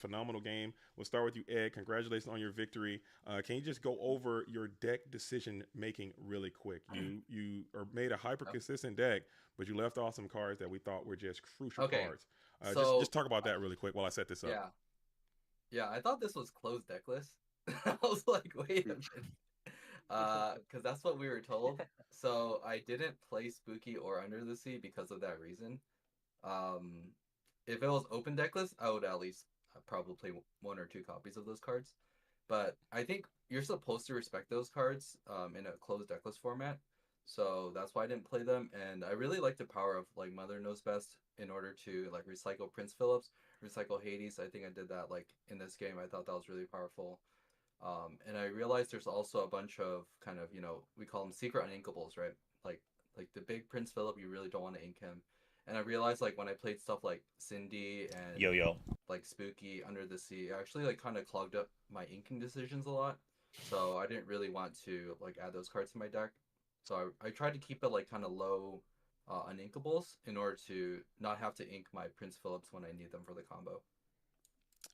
phenomenal game. We'll start with you, Ed. Congratulations on your victory. Can you just go over your deck decision making really quick? You are made a hyper Oh, consistent deck, but you left off some cards that we thought were just crucial okay. cards. Just So, talk about uh, that really quick while I set this up. yeah. Yeah, I thought this was closed deck list. I was like, wait a minute. Because that's what we were told. So I didn't play Spooky or Under the Sea because of that reason. Um, if it was open deck list, I would at least probably play one or two copies of those cards. But I think you're supposed to respect those cards in a closed deck list format. So that's why I didn't play them. And I really like the power of like Mother Knows Best in order to like recycle Prince Phillips, recycle Hades. I think I did that like in this game. I thought that was really powerful. And I realized there's also a bunch of kind of, we call them secret uninkables, right? Like like the big Prince Philip, you really don't want to ink him. And I realized like when I played stuff like Cindy Yo and yo. like Spooky, Under the Sea, it actually like kind of clogged up my inking decisions a lot. So I didn't really want to like add those cards to my deck. So I tried to keep it like kind of low uninkables in order to not have to ink my Prince Phillips when I need them for the combo.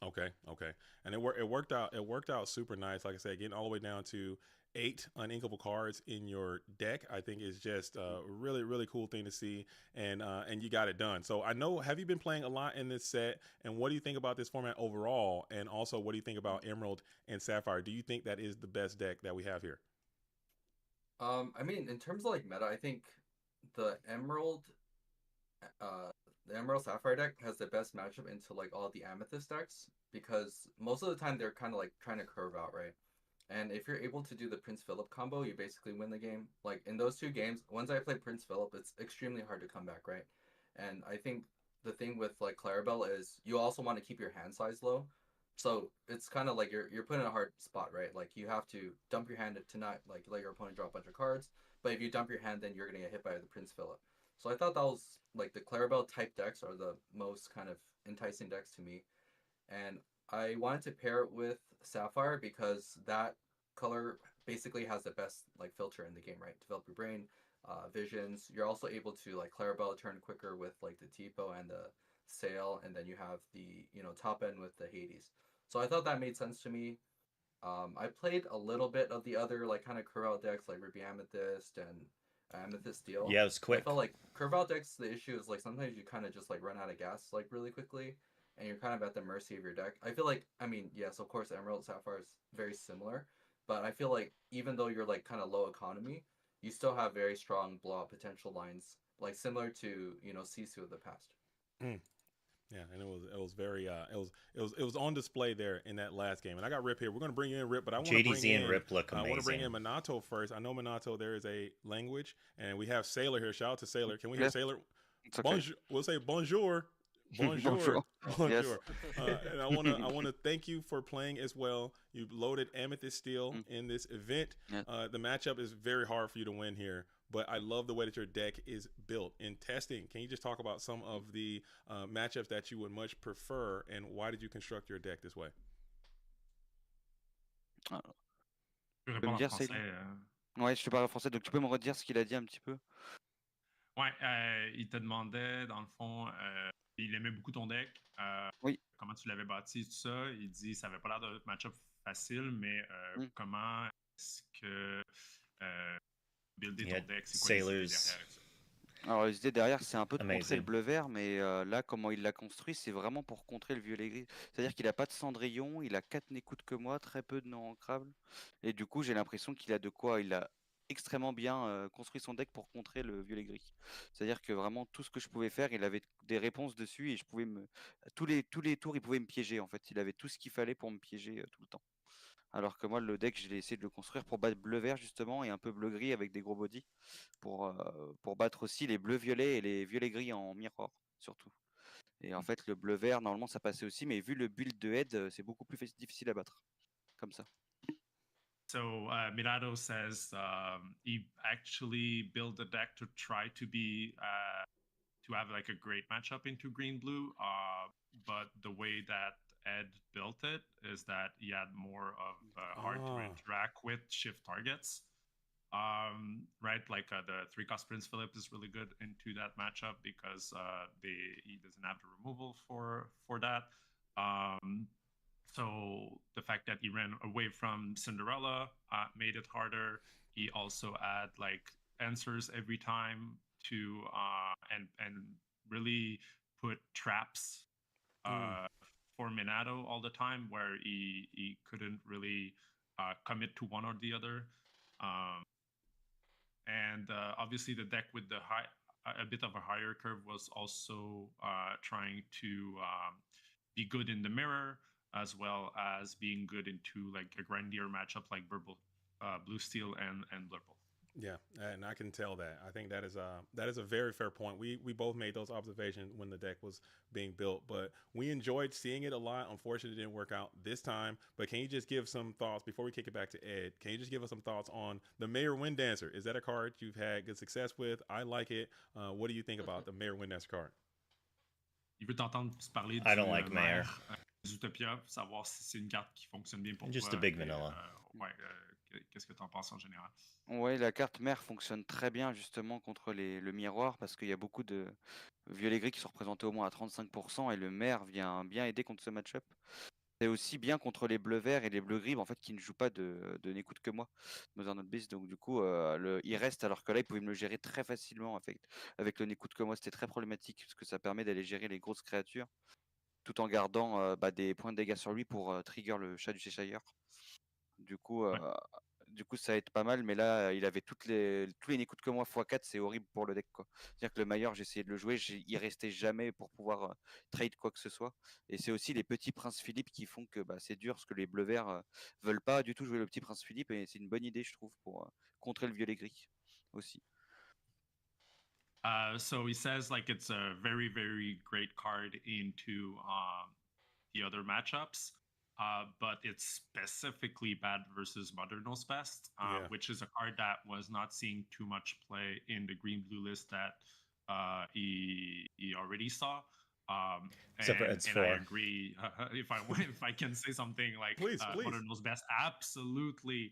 Okay, okay, and it worked out. It worked out super nice. Like I said, getting all the way down to 8 uninkable cards in your deck, I think is just a really cool thing to see, and you got it done. So I know, have you been playing a lot in this set, and what do you think about this format overall? And also, what do you think about Emerald and Sapphire? Do you think that is the best deck that we have here? I mean, in terms of like meta, I think the Emerald uh the Emerald Sapphire deck has the best matchup into like all the Amethyst decks because most of the time they're kind of like trying to curve out, right? And if you're able to do the Prince Philip combo, you basically win the game. Like in those two games, once I play Prince Philip, it's extremely hard to come back, right? And I think the thing with like Clarabelle is you also want to keep your hand size low. So it's kind of like you're put in a hard spot, right? Like you have to dump your hand to not like let your opponent draw a bunch of cards. But if you dump your hand, then you're gonna get hit by the Prince Philip. So I thought that was like the Clarabelle type decks are the most kind of enticing decks to me. And I wanted to pair it with Sapphire because that color basically has the best like filter in the game, right? Develop your brain, visions. You're also able to like Clarabelle turn quicker with like the Tipo and the Sail, and then you have the top end with the Hades. So I thought that made sense to me. I played a little bit of the other like kind of curve out decks like Ruby Amethyst and Amethyst Steel. Yeah, it was And I quick. felt like curve out decks, the issue is like sometimes you kind of just like run out of gas like really quickly, and you're kind of at the mercy of your deck. I feel like, I mean, yes, of course, Emerald Sapphire is very similar, but I feel like even though you're like kind of low economy, you still have very strong blowout potential lines, like similar to Sisu of the past. Mm. Yeah, and it was very it was on display there in that last game. And I got Rip here. We're gonna bring you in Rip, but JDZ and Rip look I want to bring in amazing. Minato first. I know Minato there is a language, and we have Sailor here. Shout out to Sailor. Can we hear Yes, Sailor? it's okay. Bonjour. We'll say bonjour. Bonjour, Bonjour. Yes. bonjour, and I want to thank you for playing as well. You loaded Amethyst Steel Mm, in this event. yes. The matchup is very hard for you to win here, but I love the way that your deck is built. In testing, can you just talk about some of the matchups that you would much prefer, and why did you construct your deck this way? Ah, Je peux tu peux me répondre en dire, français. Céline? Ouais, je te parle français, donc tu peux me redire ce qu'il a dit un petit peu? Ouais, il te demandait, dans le fond, il aimait beaucoup ton deck, Oui. comment tu l'avais bâti, tout ça. Il dit ça avait pas l'air d'un match-up facile, mais Mm. comment est-ce que euh, builder He ton had deck, c'est quoi les idées sailors. derrière ça? Alors, les idées derrière, c'est un peu de contrer le Amazing. bleu vert, mais là, comment il l'a construit, c'est vraiment pour contrer le violet gris. C'est-à-dire qu'il a pas de cendrillon, il a 4 n'écoute que moi, très peu de non ancrables. Et du coup, j'ai l'impression qu'il a de quoi. Il a extrêmement bien construit son deck pour contrer le violet gris. C'est-à-dire que vraiment tout ce que je pouvais faire, il avait des réponses dessus et je pouvais me. Tous les tours, il pouvait me piéger en fait. Il avait tout ce qu'il fallait pour me piéger tout le temps. Alors que moi, le deck, je l'ai essayé de le construire pour battre bleu-vert justement et un peu bleu-gris avec des gros body pour battre aussi les bleus-violets et les violets-gris en miroir surtout. Et en fait, le bleu-vert, normalement, ça passait aussi, mais vu le build de Head, c'est beaucoup plus difficile à battre. Comme ça. So Mirado says he actually built a deck to try to be to have like a great matchup into green blue. But the way that Ed built it is that he had more of hard to Ah, interact with shift targets. Right, like the three cost Prince Philip is really good into that matchup because he doesn't have the removal for that. So the fact that he ran away from Cinderella made it harder. He also had like answers every time to and really put traps for Minato all the time, where he couldn't really commit to one or the other. And obviously the deck with the a bit of a higher curve was also trying to be good in the mirror, as well as being good into like a grindier matchup like Blue Steel and Blurple. Yeah, and I can tell that. I think that is a very fair point. We both made those observations when the deck was being built, but we enjoyed seeing it a lot. Unfortunately, it didn't work out this time. But can you just give some thoughts before we kick it back to Ed? Can you just give us some thoughts on the Mayor Wind Dancer? Is that a card you've had good success with? I like it. What do you think about the Mayor Wind Dancer card? Il veut t'entendre parler I du don't like Mayor. Zootopia, savoir si c'est une carte qui fonctionne bien pour Just toi. a big vanilla. Ouais, qu'est-ce que tu en penses en général? Ouais, la carte mère fonctionne très bien justement contre le miroir parce qu'il y a beaucoup de violets gris qui sont représentés au moins à 35% et le maire vient bien aider contre ce match-up. C'est aussi bien contre les bleus verts et les bleus gris en fait qui ne jouent pas de n'écoute que moi, Mother Not Beast. Donc du coup, il reste alors que là, ils pouvaient me le gérer très facilement avec le n'écoute que moi. C'était très problématique parce que ça permet d'aller gérer les grosses créatures tout en gardant des points de dégâts sur lui pour trigger le chat du Cheshire. Du coup, ça aide pas mal, mais là, il avait tous les n'écoute que moi x4, c'est horrible pour le deck, quoi. C'est-à-dire que le Maillard, j'essayais de le jouer, il restait jamais pour pouvoir trade quoi que ce soit. Et c'est aussi les petits Prince Philippe qui font que c'est dur, parce que les bleus-verts veulent pas du tout jouer le petit Prince Philippe, et c'est une bonne idée, je trouve, pour contrer le violet-gris aussi. So he says like it's a very, very great card into the other matchups. But it's specifically bad versus Mother Knows Best, which is a card that was not seeing too much play in the green-blue list that he already saw. Except for Ed's 4. I agree. If I can say something, like please. Mother Knows Best absolutely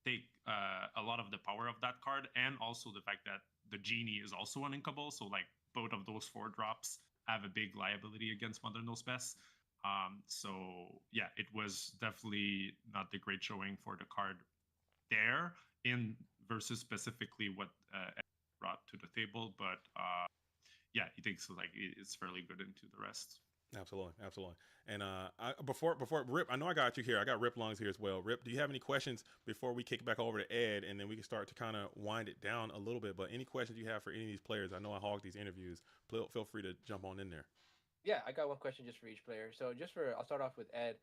take a lot of the power of that card, and also the fact that the genie is also uninkable. So like both of those 4 drops have a big liability against Mother Knows Best. So yeah, it was definitely not the great showing for the card there in versus specifically what brought to the table, but yeah, he thinks like it's fairly good into the rest. Absolutely. And before Rip, I know I got you here. I got Rip Lungs here as well. Rip, do you have any questions before we kick it back over to Ed, and then we can start to kind of wind it down a little bit? But any questions you have for any of these players? I know I hogged these interviews. Feel free to jump on in there. Yeah, I got one question just for each player. So I'll start off with Ed.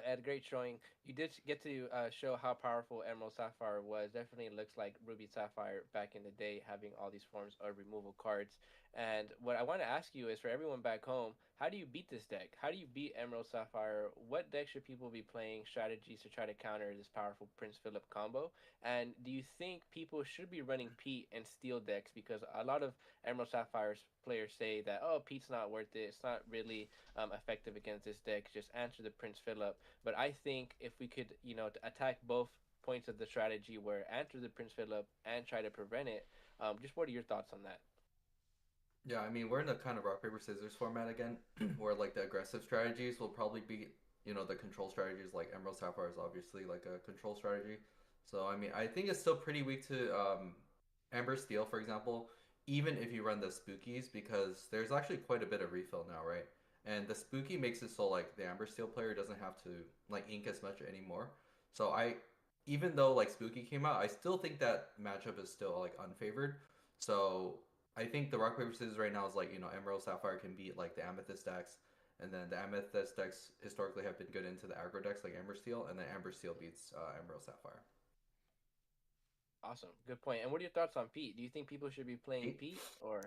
Ed, great showing. You did get to show how powerful Emerald Sapphire was. Definitely looks like Ruby Sapphire back in the day, having all these forms of removal cards. And what I want to ask you is, for everyone back home, how do you beat this deck? How do you beat Emerald Sapphire? What deck should people be playing, strategies to try to counter this powerful Prince Philip combo? And do you think people should be running Pete and Steel decks? Because a lot of Emerald Sapphire's players say that, oh, Pete's not worth it. It's not really effective against this deck. Just answer the Prince Philip. But I think if we could, attack both points of the strategy, where answer the Prince Philip and try to prevent it, just what are your thoughts on that? Yeah, I mean, we're in a kind of rock, paper, scissors format again, where like the aggressive strategies will probably be, the control strategies, like Emerald Sapphire is obviously like a control strategy. So, I mean, I think it's still pretty weak to Amber Steel, for example, even if you run the Spookies, because there's actually quite a bit of refill now, right? And the Spooky makes it so like the Amber Steel player doesn't have to like ink as much anymore. So even though like Spooky came out, I still think that matchup is still like unfavored. So I think the rock paper scissors right now is like, Emerald Sapphire can beat like the Amethyst decks, and then the Amethyst decks historically have been good into the aggro decks like Amber Steel, and then Amber Steel beats Emerald Sapphire. Awesome, good point. And what are your thoughts on Pete? Do you think people should be playing Pete or?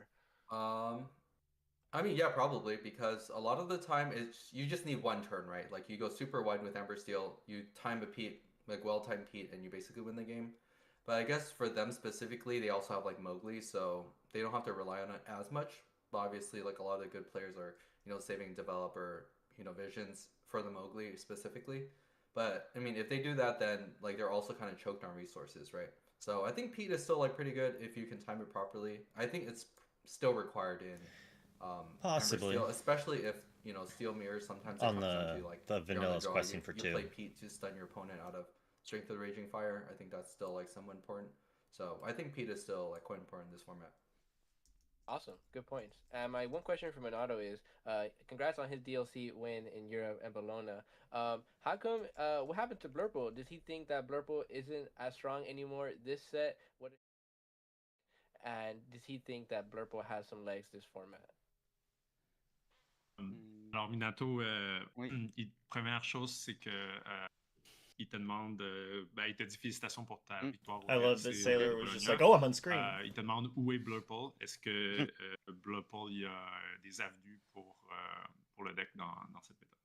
I mean, yeah, probably, because a lot of the time you just need one turn, right? Like you go super wide with Amber Steel, you time a Pete, like well-timed Pete, and you basically win the game. But I guess for them specifically, they also have like Mowgli, so they don't have to rely on it as much. But obviously, like a lot of the good players are, saving developer, visions for the Mowgli specifically. But I mean, if they do that, then like they're also kind of choked on resources, right? So I think Pete is still like pretty good if you can time it properly. I think it's still required in possibly Steel, especially if Steel Mirror. Sometimes it On comes down to like the you're on the Vanilla's draw, questing for you 2. play Pete to stun your opponent out of Strength of the Raging Fire. I think that's still like somewhat important. So I think Pete is still like quite important in this format. Awesome, good points. My one question for Minato is, congrats on his DLC win in Europe and Bologna. How come? What happened to Blurple? Does he think that Blurple isn't as strong anymore this set? And does he think that Blurple has some legs this format? Alors, Minato, Oui. première chose, c'est que il te demande, il te dit félicitations pour ta victoire au I love that DLC Sailor de was just Bologna. like, oh, I'm on screen. Il te demande où est Blurple. Est-ce que Blurple, il y a des avenues pour le deck dans cette méta?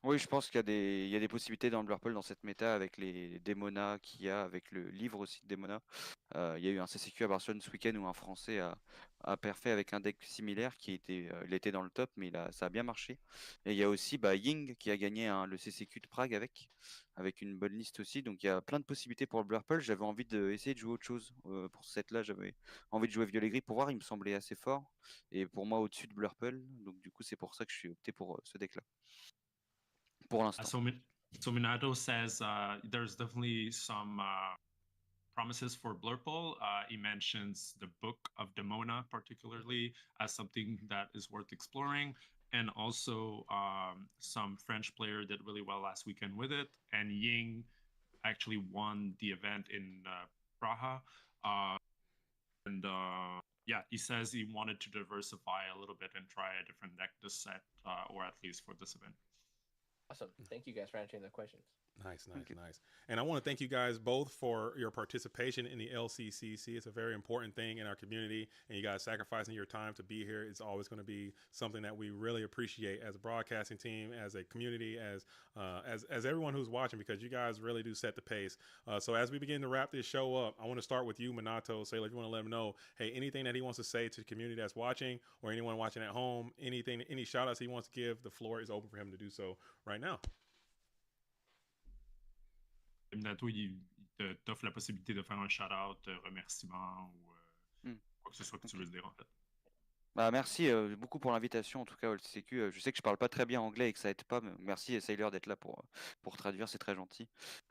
Oui, je pense qu'il y a des possibilités dans le Blurple dans cette méta avec les Démona qu'il y a, avec le livre aussi de Démona. Il y a eu un CCQ à Barcelone ce week-end où un Français a perfait avec un deck similaire il était dans le top, mais ça a bien marché. Et il y a aussi Ying qui a gagné le CCQ de Prague avec une bonne liste aussi. Donc il y a plein de possibilités pour le Blurple. J'avais envie d'essayer de jouer autre chose pour ce set-là. J'avais envie de jouer Violet Gris pour voir. Il me semblait assez fort. Et pour moi, au-dessus de Blurple. Donc du coup, c'est pour ça que je suis opté pour ce deck-là. Pour l'instant. So Minato says there's definitely some promises for Blurple. He mentions the Book of Demona particularly as something that is worth exploring. And also some French player did really well last weekend with it. And Ying actually won the event in Praha. Yeah, he says he wanted to diversify a little bit and try a different deck this set, or at least for this event. Awesome. Thank you guys for answering the questions. Nice. And I want to thank you guys both for your participation in the LCCC. It's a very important thing in our community, and you guys sacrificing your time to be here. It's always going to be something that we really appreciate as a broadcasting team, as a community, as everyone who's watching, because you guys really do set the pace. So as we begin to wrap this show up, I want to start with you, Minato. Sailor, if you want to let him know, hey, anything that he wants to say to the community that's watching, or anyone watching at home, any shout outs he wants to give, the floor is open for him to do so right now. Minato, il t'offre la possibilité de faire un shout-out, remerciement ou quoi que ce soit que tu veux dire en fait. Merci beaucoup pour l'invitation, en tout cas au LCQ. Je sais que je parle pas très bien anglais et que ça aide pas, mais merci Sailor d'être là pour traduire, c'est très gentil.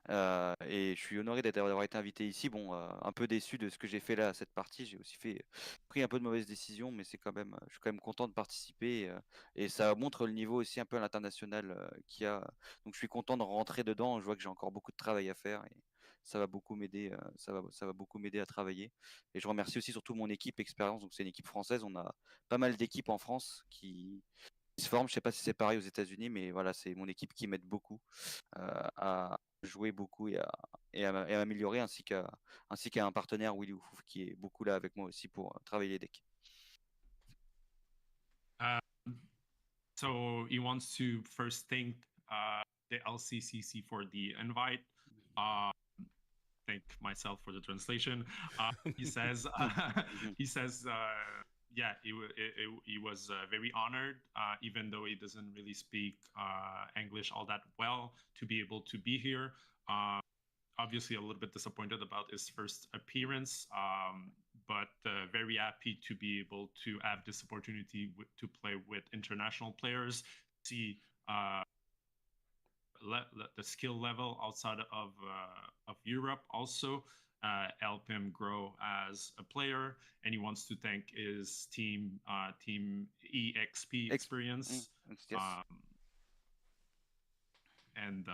Et je suis honoré d'avoir été invité ici. Bon, un peu déçu de ce que j'ai fait là à cette partie. J'ai aussi pris un peu de mauvaises décisions, mais je suis quand même content de participer et ça montre le niveau aussi un peu à l'international qu'il y a. Donc je suis content de rentrer dedans. Je vois que j'ai encore beaucoup de travail à faire et ça va beaucoup m'aider. Ça va beaucoup m'aider à travailler. Et je remercie aussi surtout mon équipe expérience. Donc c'est une équipe française. On a pas mal d'équipes en France qui se forment. Je sais pas si c'est pareil aux États-Unis, mais voilà, c'est mon équipe qui m'aide beaucoup à jouer beaucoup et à m'améliorer, ainsi qu'à un partenaire, Willy Oufouf, qui est beaucoup là avec moi aussi pour travailler les decks. So he wants to first thank the LCCC for the invite. Thank myself for the translation. He says, yeah, he was very honored, even though he doesn't really speak English all that well, to be able to be here. Obviously, a little bit disappointed about his first appearance, but very happy to be able to have this opportunity to play with international players, see the skill level outside of Europe also. Help him grow as a player, and he wants to thank his team EXP experience. Yes. And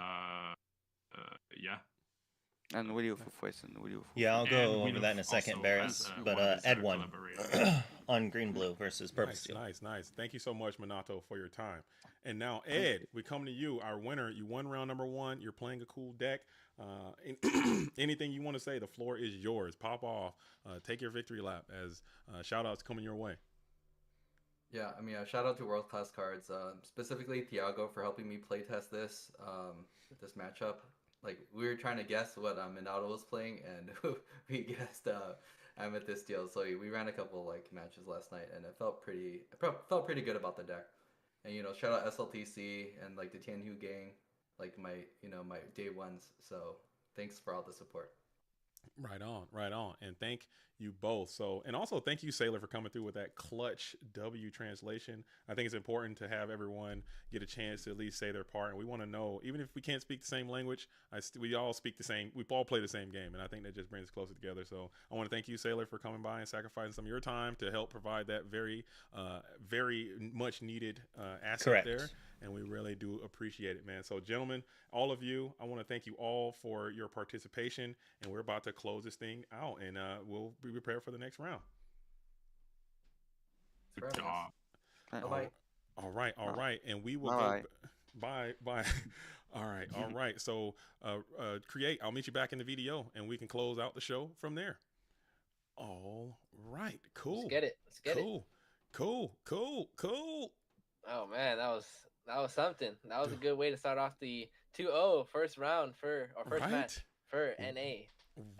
yeah. And Willy Oufouf, and Willy Oufouf. Yeah, I'll go over that in a second, Barris. But Ed won on green blue versus purple steel. Nice. Thank you so much, Minato, for your time. And now, Ed, we come to you, our winner. You won round number 1. You're playing a cool deck. Anything you want to say, the floor is yours. Pop off. Take your victory lap as shout-outs coming your way. Yeah, I mean, shout out to World Class Cards, specifically Thiago for helping me playtest this matchup. Like, we were trying to guess what Minato was playing, and we guessed Amethyst Steel. So we ran a couple matches last night, and it felt pretty good about the deck. And shout out SLTC and the Tianhu gang, my day ones. So thanks for all the support. Right on, right on. And thank you both. So, and also thank you, Sailor, for coming through with that clutch W translation. I think it's important to have everyone get a chance to at least say their part. And we want to know, even if we can't speak the same language, we all speak the same, we all play the same game. And I think that just brings us closer together. So I want to thank you, Sailor, for coming by and sacrificing some of your time to help provide that very much needed asset Correct. there. And we really do appreciate it, man. So, gentlemen, all of you, I want to thank you all for your participation, and we're about to close this thing out, and we'll be prepared for the next round. Good job. Bye. All right, and we will Bye. go. Bye. All right. So, create. I'll meet you back in the video, and we can close out the show from there. All right, cool. Let's get it. Cool. Oh man, that was something. That was a good way to start off the 2-0 first round first match for NA.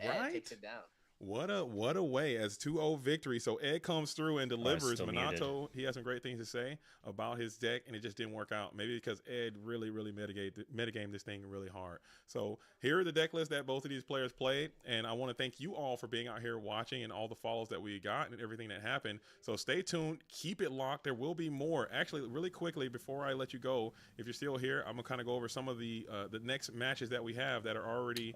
Ed takes it down. What a way as 2-0 victory. So Ed comes through and delivers. Minato, he has some great things to say about his deck, and it just didn't work out. Maybe because Ed really metagamed this thing really hard. So here are the deck lists that both of these players played, and I want to thank you all for being out here watching and all the follows that we got and everything that happened. So stay tuned, keep it locked. There will be more. Actually, really quickly before I let you go, if you're still here, I'm gonna kind of go over some of the next matches that we have that are already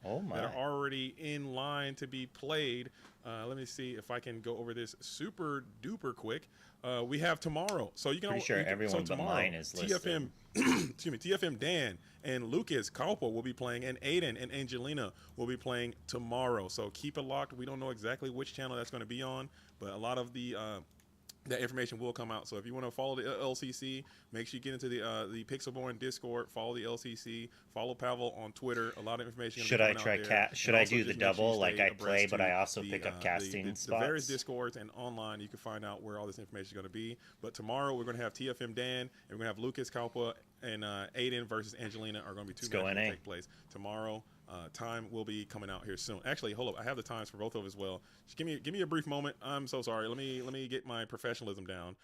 in line to be played. Let me see if I can go over this super duper quick. We have tomorrow, so you can. Pretty sure everyone but mine is listed. TFM Dan and Lucas Kaupo will be playing, and Aiden and Angelina will be playing tomorrow. So keep it locked. We don't know exactly which channel that's going to be on, but a lot of that information will come out. So if you want to follow the LCC, make sure you get into the Pixelborn Discord, follow the LCC, follow Pavel on Twitter. A lot of information. Should I try should I do the double, like I play, but I also pick up casting spots? The various Discords and online, you can find out where all this information is going to be. But tomorrow we're going to have TFM Dan, and we're going to have Lucas Kalpa and Aiden versus Angelina are going to be two matches that take place tomorrow. Time will be coming out here soon. Actually, hold up, I have the times for both of as well. Just give me a brief moment. I'm so sorry. Let me get my professionalism down.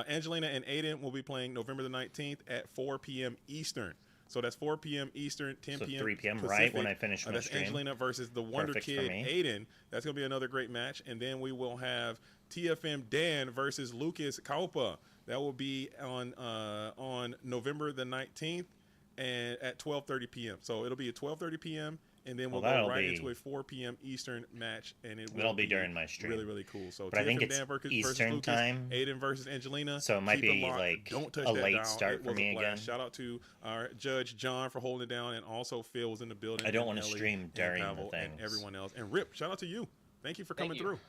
Angelina and Aiden will be playing November the 19th at 4 p.m. Eastern. So that's 4 p.m. Eastern, 10 p.m. 3 p.m. Pacific. Right when I finish my that's stream. Angelina versus the Wonder Kid Aiden. That's going to be another great match. And then we will have TFM Dan versus Lucas Kaupa. That will be on November the 19th and at 12:30 p.m. So it'll be at 12:30 p.m. and then we'll go right into a 4 p.m. Eastern match, and it'll be during my stream. Really cool. So but I think it's Eastern Lucas, time. Aiden versus Angelina. So it might be like a late start for me again. Shout out to our Judge John for holding it down, and also Phil was in the building. I don't want to stream during the things. And everyone else. And Rip, shout out to you. Thank you for coming through.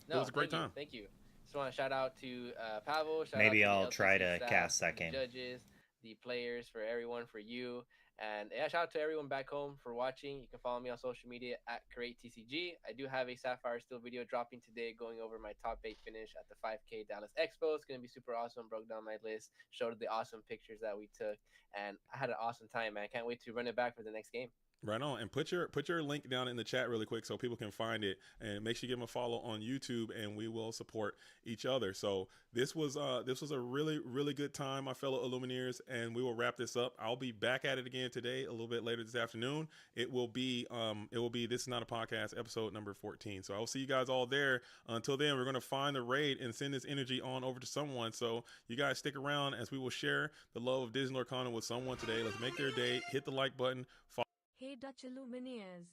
It was a great time. Thank you. Just want to shout out to Pavel. Maybe I'll try to cast that game. Judges, the players, for everyone, for you. And yeah, shout out to everyone back home for watching. You can follow me on social media at CreateTCG. I do have a Sapphire Steel video dropping today going over my top 8 finish at the 5K Dallas Expo. It's going to be super awesome. Broke down my list, showed the awesome pictures that we took, and I had an awesome time, man. Can't wait to run it back for the next game. Right on, and put your link down in the chat really quick so people can find it, and make sure you give them a follow on YouTube, and we will support each other. So this was a really good time, my fellow Illumineers, and we will wrap this up. I'll be back at it again today, a little bit later this afternoon. It will be This Is Not a Podcast, episode number 14. So I will see you guys all there. Until then, we're gonna find the raid and send this energy on over to someone. So you guys stick around as we will share the love of Disney Lorcana with someone today. Let's make their day. Hit the like button. Hey Dutch Illumineers.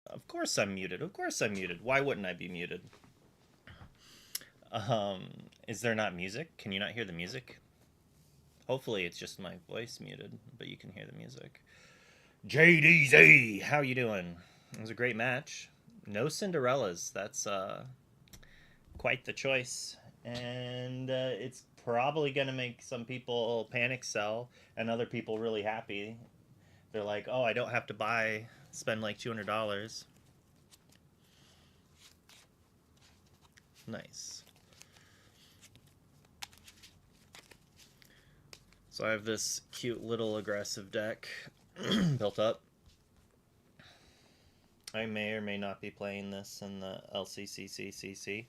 Of course I'm muted. Of course I'm muted. Why wouldn't I be muted? Is there not music? Can you not hear the music? Hopefully it's just my voice muted, but you can hear the music. JDZ, how you doing? It was a great match. No Cinderellas. That's quite the choice. And it's probably going to make some people panic sell and other people really happy. They're like, oh, I don't have to spend like $200. Nice. So I have this cute little aggressive deck built up. I may or may not be playing this in the LCCCCC.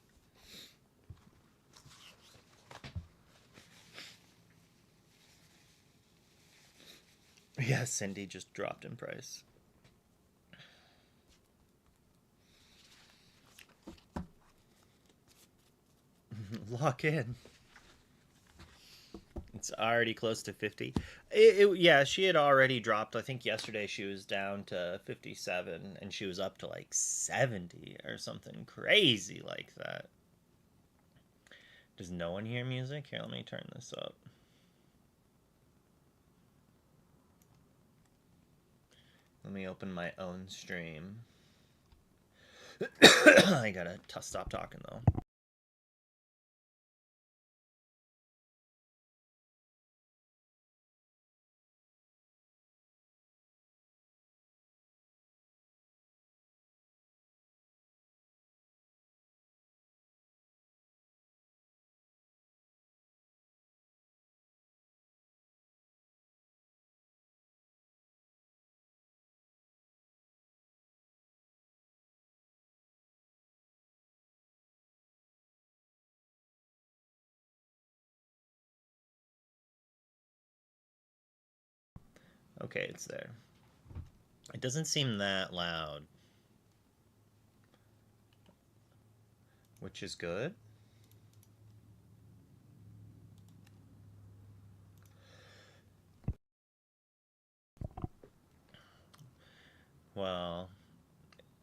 Yeah, Cindy just dropped in price. Lock in. It's already close to 50. Yeah, she had already dropped. I think yesterday she was down to 57, and she was up to like 70 or something crazy like that. Does no one hear music? Here, let me turn this up. Let me open my own stream. I gotta stop talking though. Okay, it's there. It doesn't seem that loud, which is good. Well,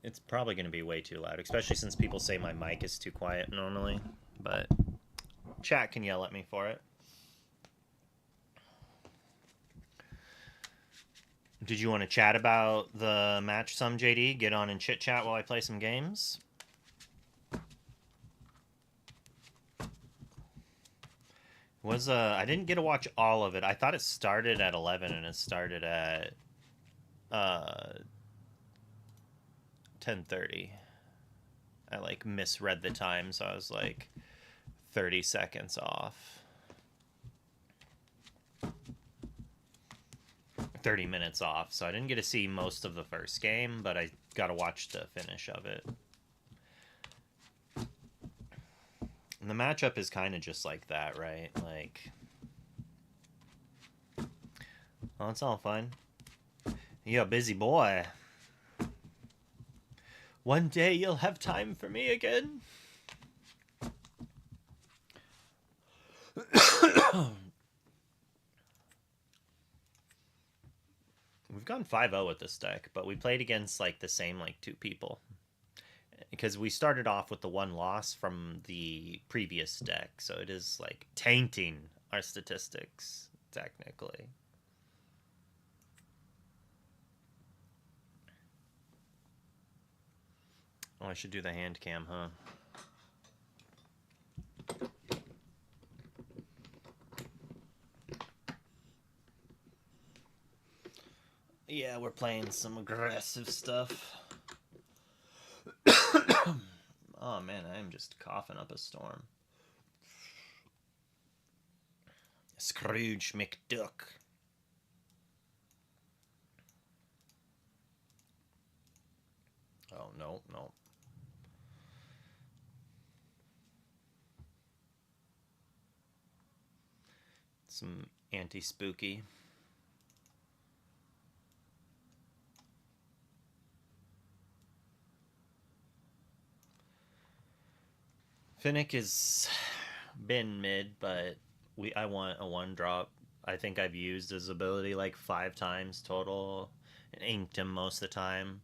it's probably going to be way too loud, especially since people say my mic is too quiet normally. But chat can yell at me for it. Did you want to chat about the match some, JD? Get on and chit chat while I play some games? I didn't get to watch all of it. I thought it started at 11 and it started at 10:30. I like misread the time, so I was like 30 seconds off. 30 minutes off, so I didn't get to see most of the first game, but I got to watch the finish of it. And the matchup is kind of just like that, right? Like, well, it's all fun. You're a busy boy. One day you'll have time for me again. We've gone 5-0 with this deck, but we played against like the same like 2 people. Because we started off with the 1 loss from the previous deck, so it is like tainting our statistics, technically. Oh, I should do the hand cam, huh? Yeah, we're playing some aggressive stuff. Oh man, I am just coughing up a storm. Scrooge McDuck. Oh, no, no. Some anti-spooky. Finnick has been mid, but I want a 1-drop. I think I've used his ability like 5 times total and inked him most of the time.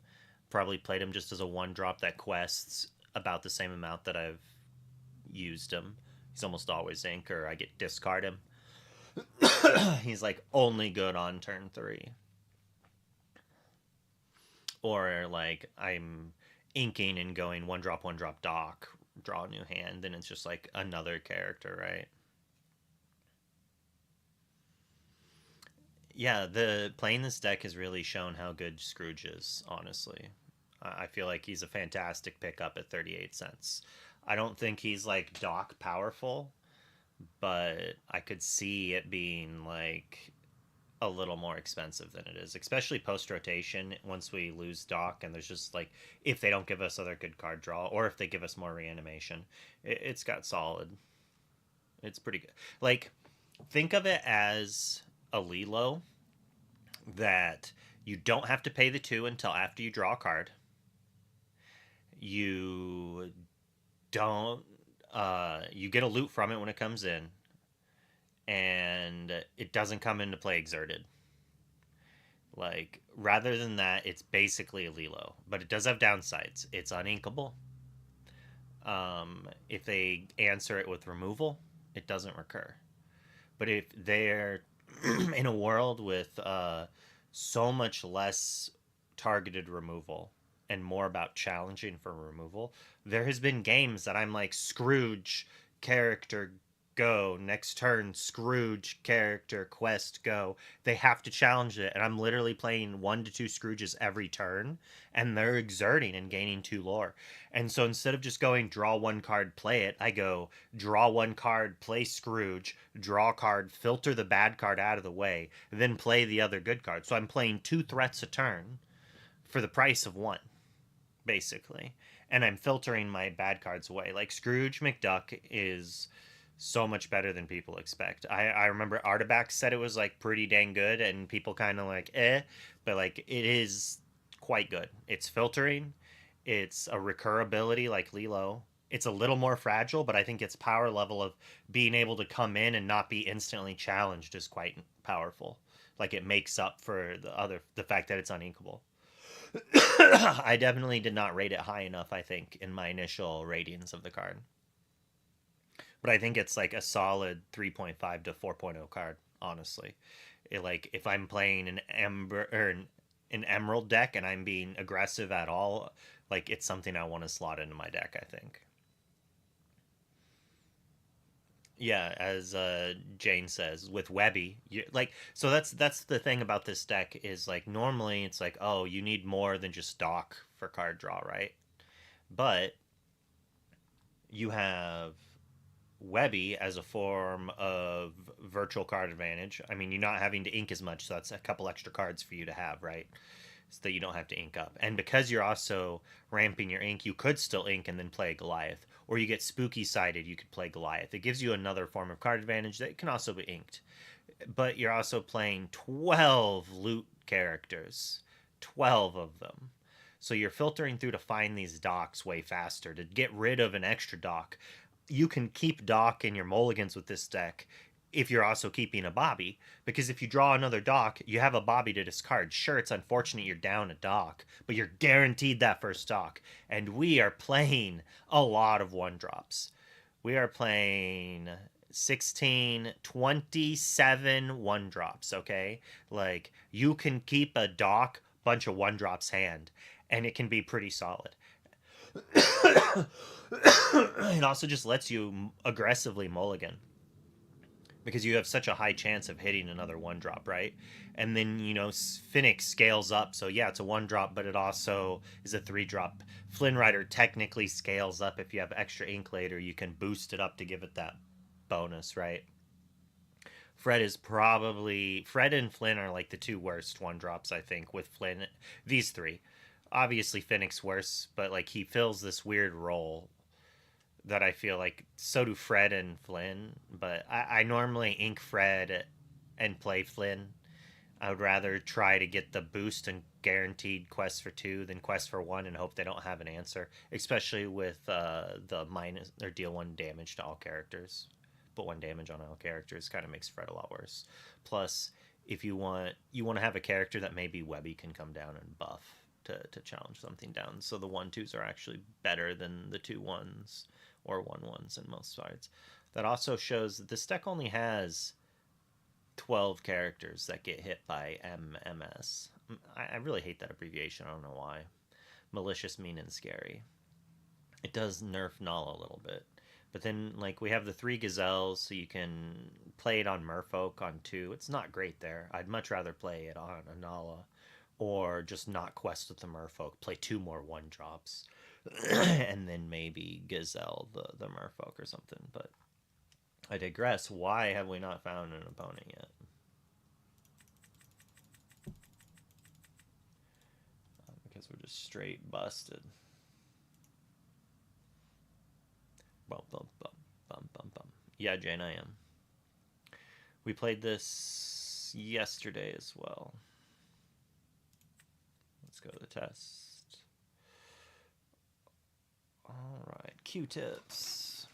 probably played him just as a 1-drop that quests about the same amount that I've used him. He's almost always ink, or I get discard him. He's like only good on turn 3. Or like I'm inking and going 1-drop, 1-drop dock, draw a new hand, then it's just like another character, right? Yeah, the playing this deck has really shown how good Scrooge is, honestly. I feel like he's a fantastic pickup at 38 cents. I don't think he's like dock powerful, but I could see it being like a little more expensive than it is, especially post rotation once we lose dock, and there's just like, if they don't give us other good card draw, or if they give us more reanimation, it's got solid. It's pretty good. Like, think of it as a Lilo that you don't have to pay the 2 until after you draw a card. You don't you get a loot from it when it comes in, and it doesn't come into play exerted. Like, rather than that, it's basically a Lilo, but it does have downsides. It's uninkable. If they answer it with removal, it doesn't recur. But if they're in a world with so much less targeted removal and more about challenging for removal, there has been games that I'm like, Scrooge character go, next turn Scrooge character quest go. They have to challenge it, and I'm literally playing 1 to 2 Scrooges every turn, and they're exerting and gaining 2 lore. And so instead of just going draw 1 card, play it, I go draw 1 card, play Scrooge, draw a card, filter the bad card out of the way, then play the other good card. So I'm playing 2 threats a turn for the price of 1, basically. And I'm filtering my bad cards away. Like, Scrooge McDuck is so much better than people expect. I remember Artibax said it was like pretty dang good, and people kind of like but like it is quite good. It's filtering, it's a recurability like Lilo. It's a little more fragile, but I think its power level of being able to come in and not be instantly challenged is quite powerful. Like, it makes up for the fact that it's uninkable. I definitely did not rate it high enough, I think, in my initial ratings of the card. But I think it's like a solid 3.5 to 4.0 card, honestly. Like, if I'm playing an Emerald deck and I'm being aggressive at all, like, it's something I want to slot into my deck, I think. Yeah, as Jane says, with Webby, so that's the thing about this deck is, like, normally it's like, oh, you need more than just dock for card draw, right? But you have Webby as a form of virtual card advantage. I mean, you're not having to ink as much, so that's a couple extra cards for you to have, right? So that you don't have to ink up. And because you're also ramping your ink, you could still ink and then play Goliath. Or you get spooky sided, you could play Goliath. It gives you another form of card advantage that can also be inked. But you're also playing 12 loot characters. 12 of them. So you're filtering through to find these docks way faster, to get rid of an extra dock. You can keep dock in your mulligans with this deck if you're also keeping a Bobby, because if you draw another dock, you have a Bobby to discard. Sure, it's unfortunate you're down a dock, but you're guaranteed that first dock. And we are playing a lot of 1-drops. We are playing 16, 27 1-drops, okay? Like, you can keep a dock bunch of 1-drops hand, and it can be pretty solid. It also just lets you aggressively mulligan, because you have such a high chance of hitting another 1-drop, right? And then, Phoenix scales up, so yeah, it's a 1-drop, but it also is a 3-drop. Flynn Rider technically scales up. If you have extra ink later, you can boost it up to give it that bonus, right? Fred and Flynn are like the 2 worst 1-drops, I think, with Flynn. These 3. Obviously, Phoenix worse, but like, he fills this weird role that I feel like so do Fred and Flynn. But I normally ink Fred and play Flynn. I would rather try to get the boost and guaranteed quest for 2 than quest for 1 and hope they don't have an answer, especially with the minus or deal 1 damage to all characters. But 1 damage on all characters kind of makes Fred a lot worse. Plus, if you want to have a character that maybe Webby can come down and buff, to challenge something down. So the 1/2s are actually better than the 2/1s or 1/1s in most sides. That also shows that this deck only has 12 characters that get hit by MMS. I really hate that abbreviation. I don't know why. Malicious, mean, and scary. It does nerf Null a little bit. But then, like, we have the 3 Gazelles, so you can play it on Merfolk on 2. It's not great there. I'd much rather play it on Anala, or just not quest with the Merfolk, play 2 more 1-drops, and then maybe Gazelle the Merfolk or something. But I digress. Why have we not found an opponent yet? Because we're just straight busted. Bum, bum, bum, bum, bum, bum. Yeah, Jane, I am. We played this yesterday as well. Let's go to the test. All right, Q-tips.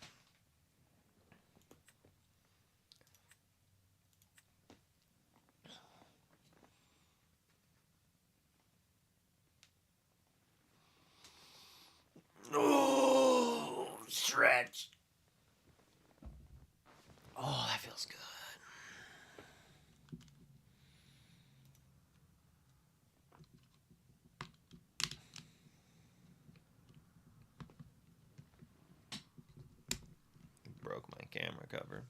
Oh, stretch. Oh, that feels good. Broke my camera cover.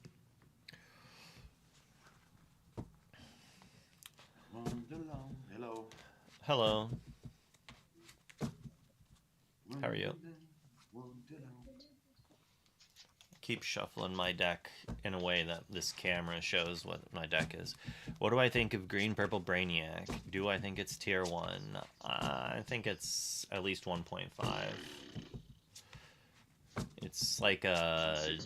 Hello. Hello. How are you? Keep shuffling my deck in a way that this camera shows what my deck is. What do I think of Green Purple Brainiac? Do I think it's tier 1? I think it's at least 1.5. It's like a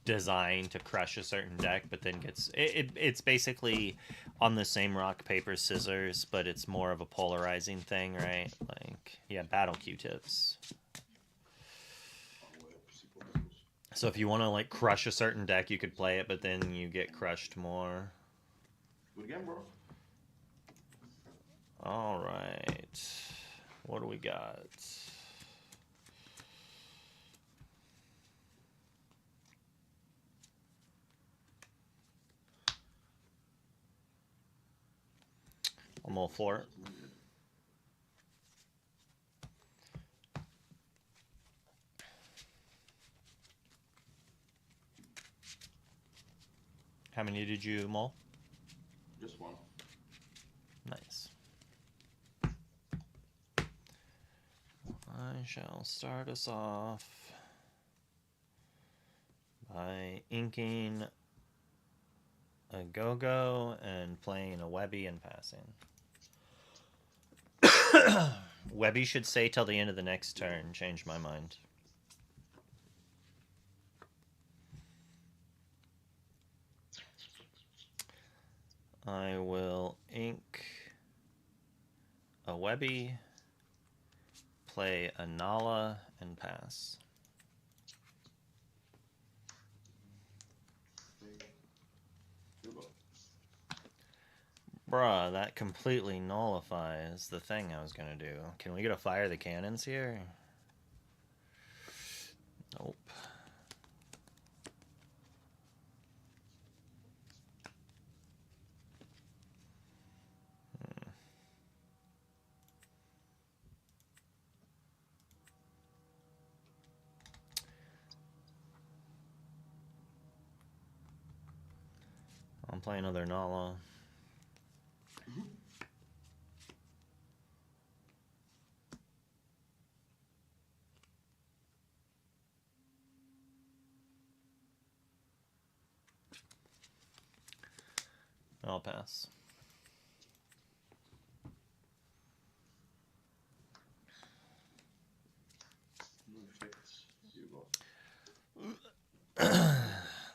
design to crush a certain deck, but then gets it's basically on the same rock paper scissors, but it's more of a polarizing thing, right? Like, yeah, battle Q-tips. So if you want to like crush a certain deck, you could play it, but then you get crushed more. Good game, bro. All right, what do we got? I'm all for it. How many did you mull? Just one. Nice. I shall start us off by inking a go-go and playing a Webby and passing. Webby should stay till the end of the next turn. Change my mind. I will ink a Webby, play a Nala, and pass. Bruh, that completely nullifies the thing I was gonna do. Can we get a fire the cannons here? Nope. I'm playing another Nala. I'll pass.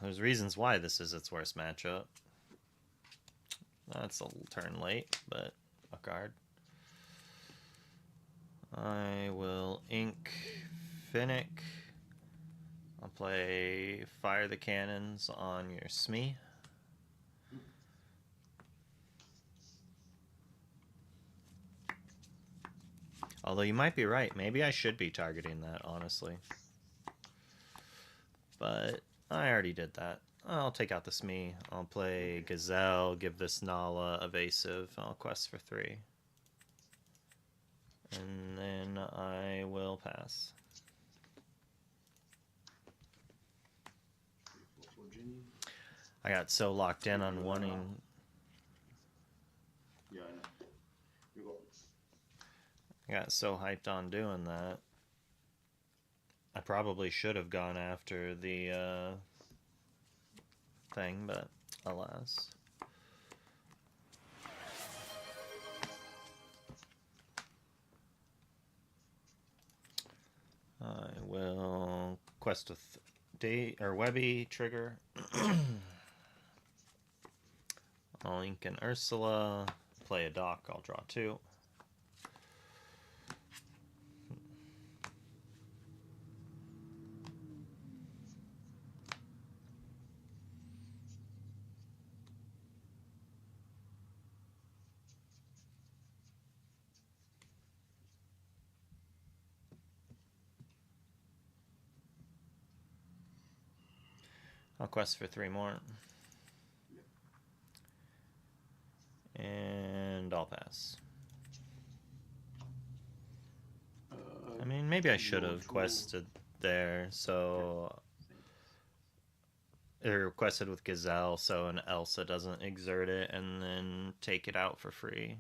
There's reasons why this is its worst matchup. That's a little turn late, but a card. I will ink Finnick. I'll play Fire the Cannons on your Smee. Although you might be right. Maybe I should be targeting that, honestly. But I already did that. I'll take out the Smee. I'll play Gazelle, give this Nala evasive. I'll quest for 3. And then I will pass. I got so locked in on wanting... Yeah, I know. You go. I got so hyped on doing that. I probably should have gone after the thing, but alas. I will quest with Webby trigger. I'll ink an Ursula, play a dock, I'll draw 2. I'll quest for 3 more. And I'll pass. I mean, maybe I should have quested there, so... Or quested with Gazelle, so an Elsa doesn't exert it, and then take it out for free.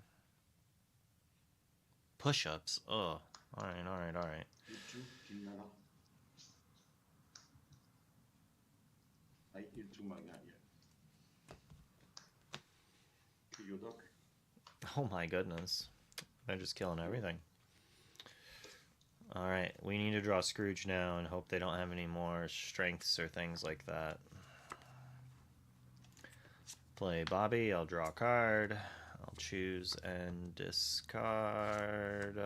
Push-ups? Oh, alright. I hear 2 magna here. Kill your duck. Oh my goodness. They're just killing everything. Alright, we need to draw Scrooge now and hope they don't have any more strengths or things like that. Play Bobby, I'll draw a card. I'll choose and discard.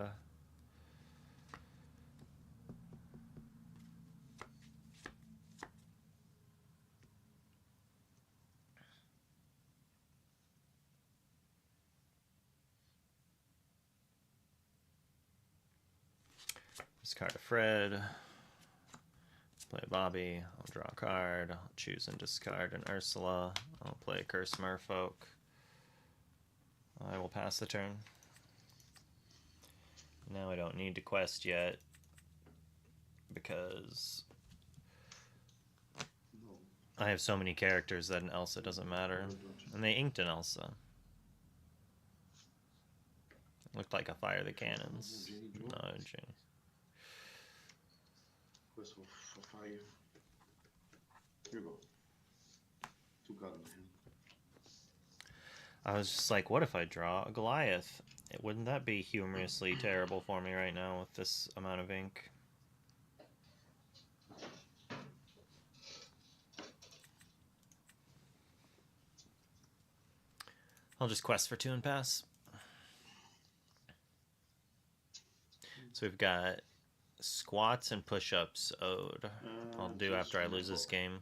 Discard a Fred. Play Bobby. I'll draw a card. I'll choose and discard an Ursula. I'll play Curse Merfolk. I will pass the turn. Now I don't need to quest yet because I have so many characters that an Elsa doesn't matter. And they inked an Elsa. Looked like a Fire the Cannons. No, Jenny. Quest for 5. Here you go. 2 cards in hand. I was just like, what if I draw a Goliath? Wouldn't that be humorously terrible for me right now with this amount of ink? I'll just quest for 2 and pass. So we've got squats and push-ups owed. I'll do after I lose this game.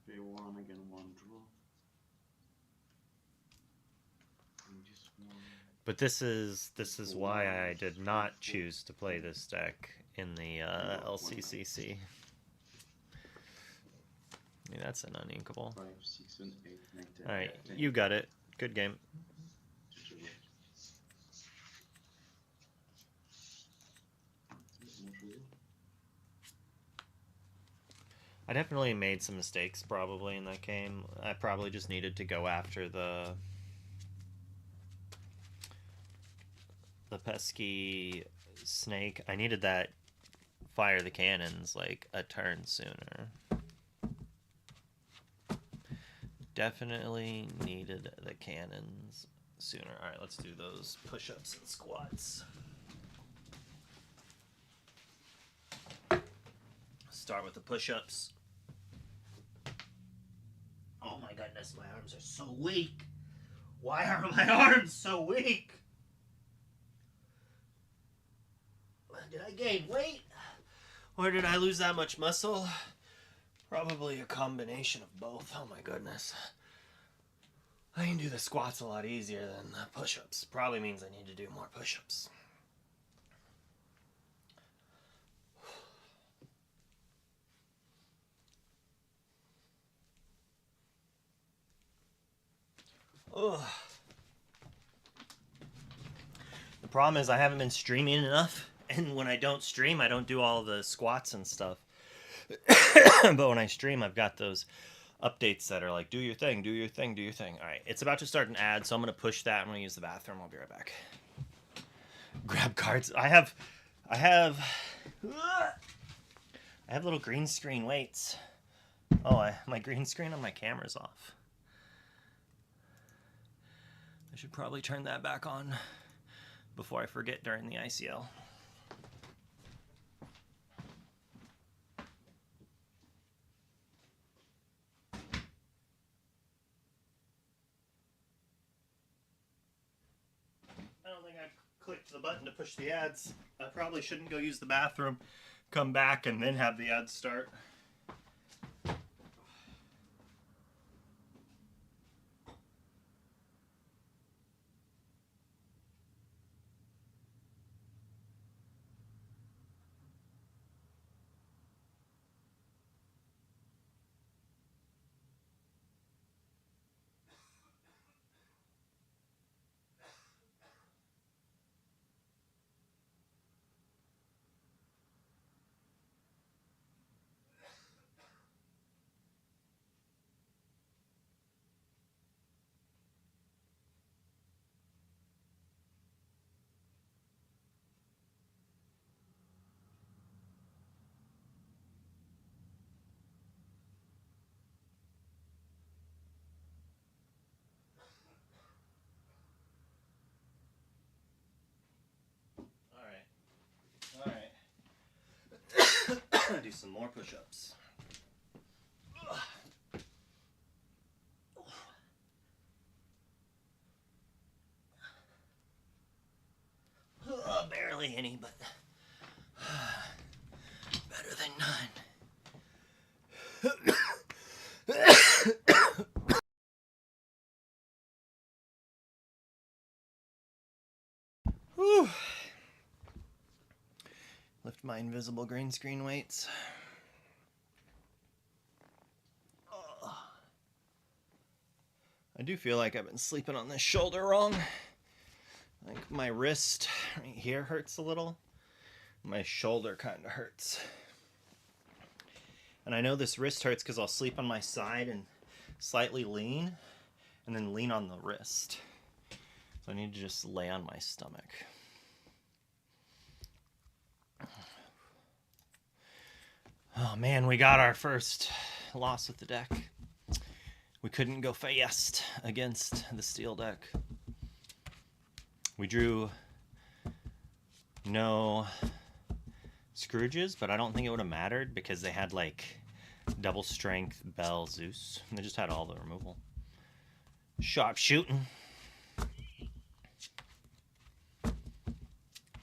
Pay 1 again, 1 draw. But this is why I did not choose to play this deck in the LCCC. I mean, that's an uninkable. 5, 6, and 8, 9, 10. All right, you got it. Good game. I definitely made some mistakes probably in that game. I probably just needed to go after the pesky snake. I needed that Fire the Cannons like a turn sooner. Definitely needed the cannons sooner. Alright, let's do those push-ups and squats. Start with the push-ups. Oh my goodness, my arms are so weak. Why are my arms so weak? Did I gain weight? Or did I lose that much muscle? Probably a combination of both. Oh my goodness. I can do the squats a lot easier than the push-ups. Probably means I need to do more push-ups. Ugh. The problem is I haven't been streaming enough, and when I don't stream, I don't do all the squats and stuff. But when I stream, I've got those updates that are like, do your thing, do your thing, do your thing. All right, it's about to start an ad, so I'm going to push that. I'm going to use the bathroom. I'll be right back. Grab cards. I have little green screen weights. Oh, my green screen on my camera's off. I should probably turn that back on before I forget during the ICL. I don't think I clicked the button to push the ads. I probably shouldn't go use the bathroom, come back, and then have the ads start. All right. Do some more push-ups. Barely any, but better than none. Whew. Lift my invisible green screen weights. I do feel like I've been sleeping on this shoulder wrong. Like my wrist right here hurts a little. My shoulder kind of hurts. And I know this wrist hurts because I'll sleep on my side and slightly lean, and then lean on the wrist. So I need to just lay on my stomach. Oh man, we got our first loss with the deck. We couldn't go fast against the steel deck. We drew no Scrooges, but I don't think it would have mattered because they had like double strength, Bell, Zeus. They just had all the removal. Sharp shooting.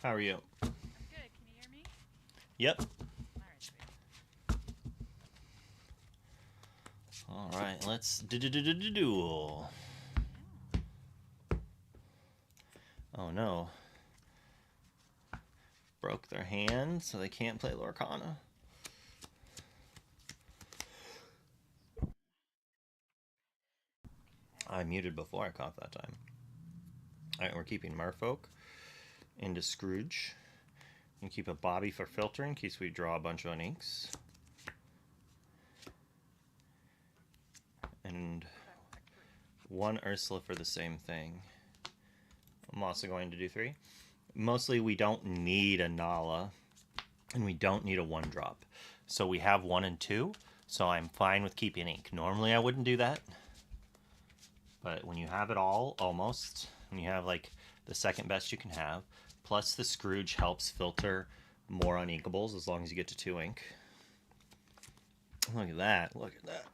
How are you? I'm good. Can you hear me? Yep. All right, All right, let's duel. Oh no. Broke their hand, so they can't play Lorcana. I muted before I coughed that time. Alright, we're keeping Merfolk into Scrooge. And keep a Bobby for filter in case we draw a bunch of uninks. And one Ursula for the same thing. I'm also going to do 3. Mostly we don't need a Nala, and we don't need a 1-drop. So we have 1 and 2, so I'm fine with keeping ink. Normally I wouldn't do that. But when you have it all, almost, when you have like the second best you can have, plus the Scrooge helps filter more uninkables as long as you get to 2 ink. Look at that, look at that.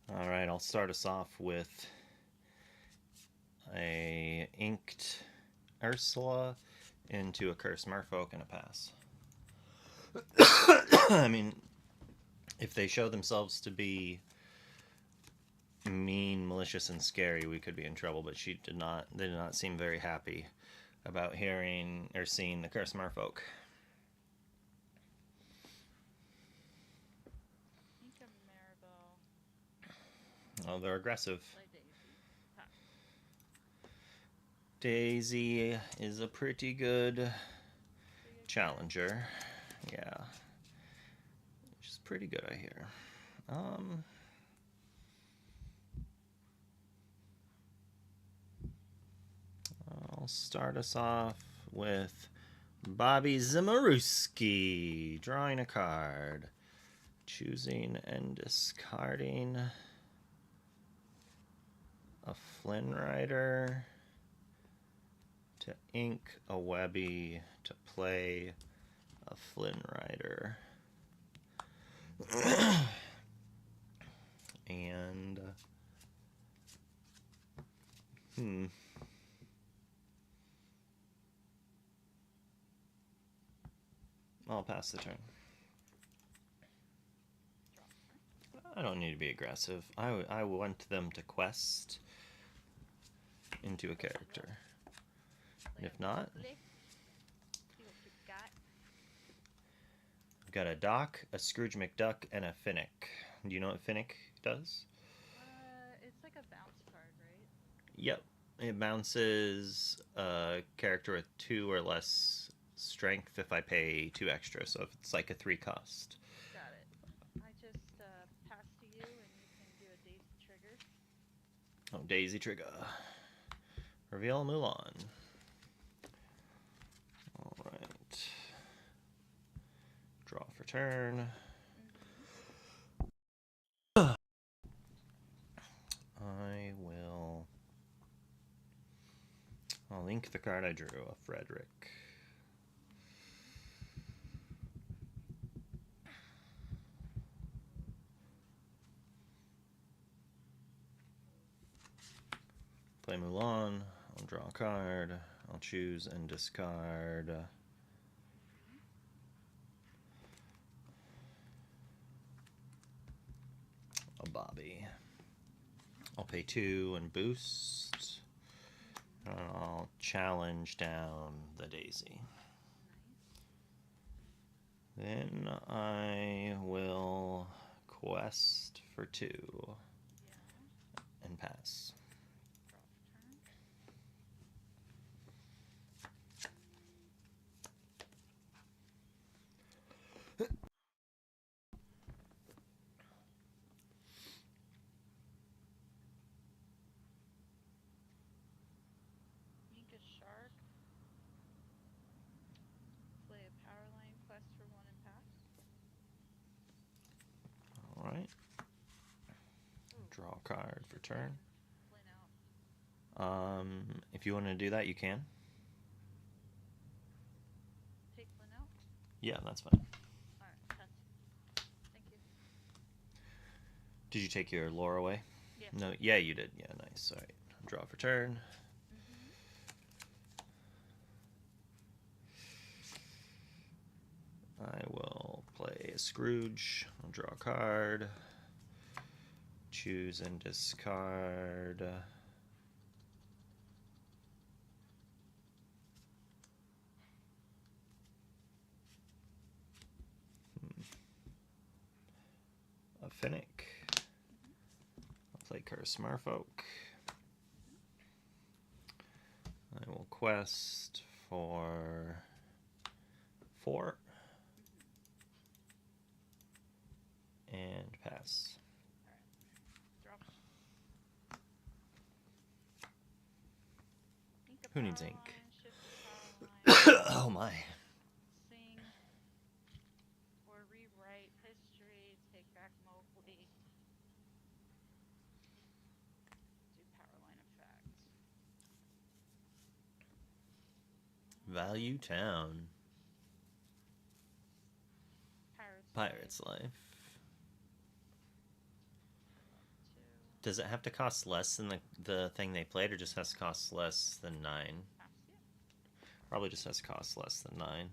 Alright, I'll start us off with a inked Ursula into a cursed Merfolk and a pass. I mean, if they show themselves to be mean, malicious, and scary, we could be in trouble. But she did not. They did not seem very happy about hearing or seeing the Curse Merfolk. Think of Maribel. Oh, they're aggressive. Play Daisy. Pass. Daisy is a pretty good challenger. Yeah. She's pretty good, I hear. I'll start us off with Bobby Zimmerowski drawing a card, choosing and discarding a Flynn Rider, to ink a Webby, to play a Flynn Rider. And I'll pass the turn. I don't need to be aggressive. I want them to quest into a character. And if not, I've got a Doc, a Scrooge McDuck, and a Finnick. Do you know what Finnick does? It's like a bounce card, right? Yep. It bounces a character with 2 or less strength if I pay 2 extra. So if it's like a 3 cost. Got it. I just pass to you, and you can do a Daisy trigger. Oh, Daisy trigger. Reveal Mulan. Alright. Draw for turn. I'll ink the card I drew, a Frederick. Play Mulan. I'll draw a card. I'll choose and discard a Bobby. I'll pay 2 and boost. And I'll challenge down the Daisy. Then I will quest for 2 and pass. Shark. Play a power line quest for 1 and pass. Alright. Draw a card for turn. Flynn out. If you want to do that, you can. Take Flynn out? Yeah, that's fine. Alright, pass. Thank you. Did you take your lore away? Yeah. No, yeah, you did. Yeah, nice. Alright. Draw for turn. I will play a Scrooge. I'll draw a card. Choose and discard. A Finnick. I'll play Curse Merfolk. I will quest for 4. And pass. Drop. Who needs ink? Line, Oh my. Sing or rewrite history. Take back Mowgli. Do power line effect. Value Town. Pirate's Life. Does it have to cost less than the thing they played, or just has to cost less than 9? Probably just has to cost less than 9.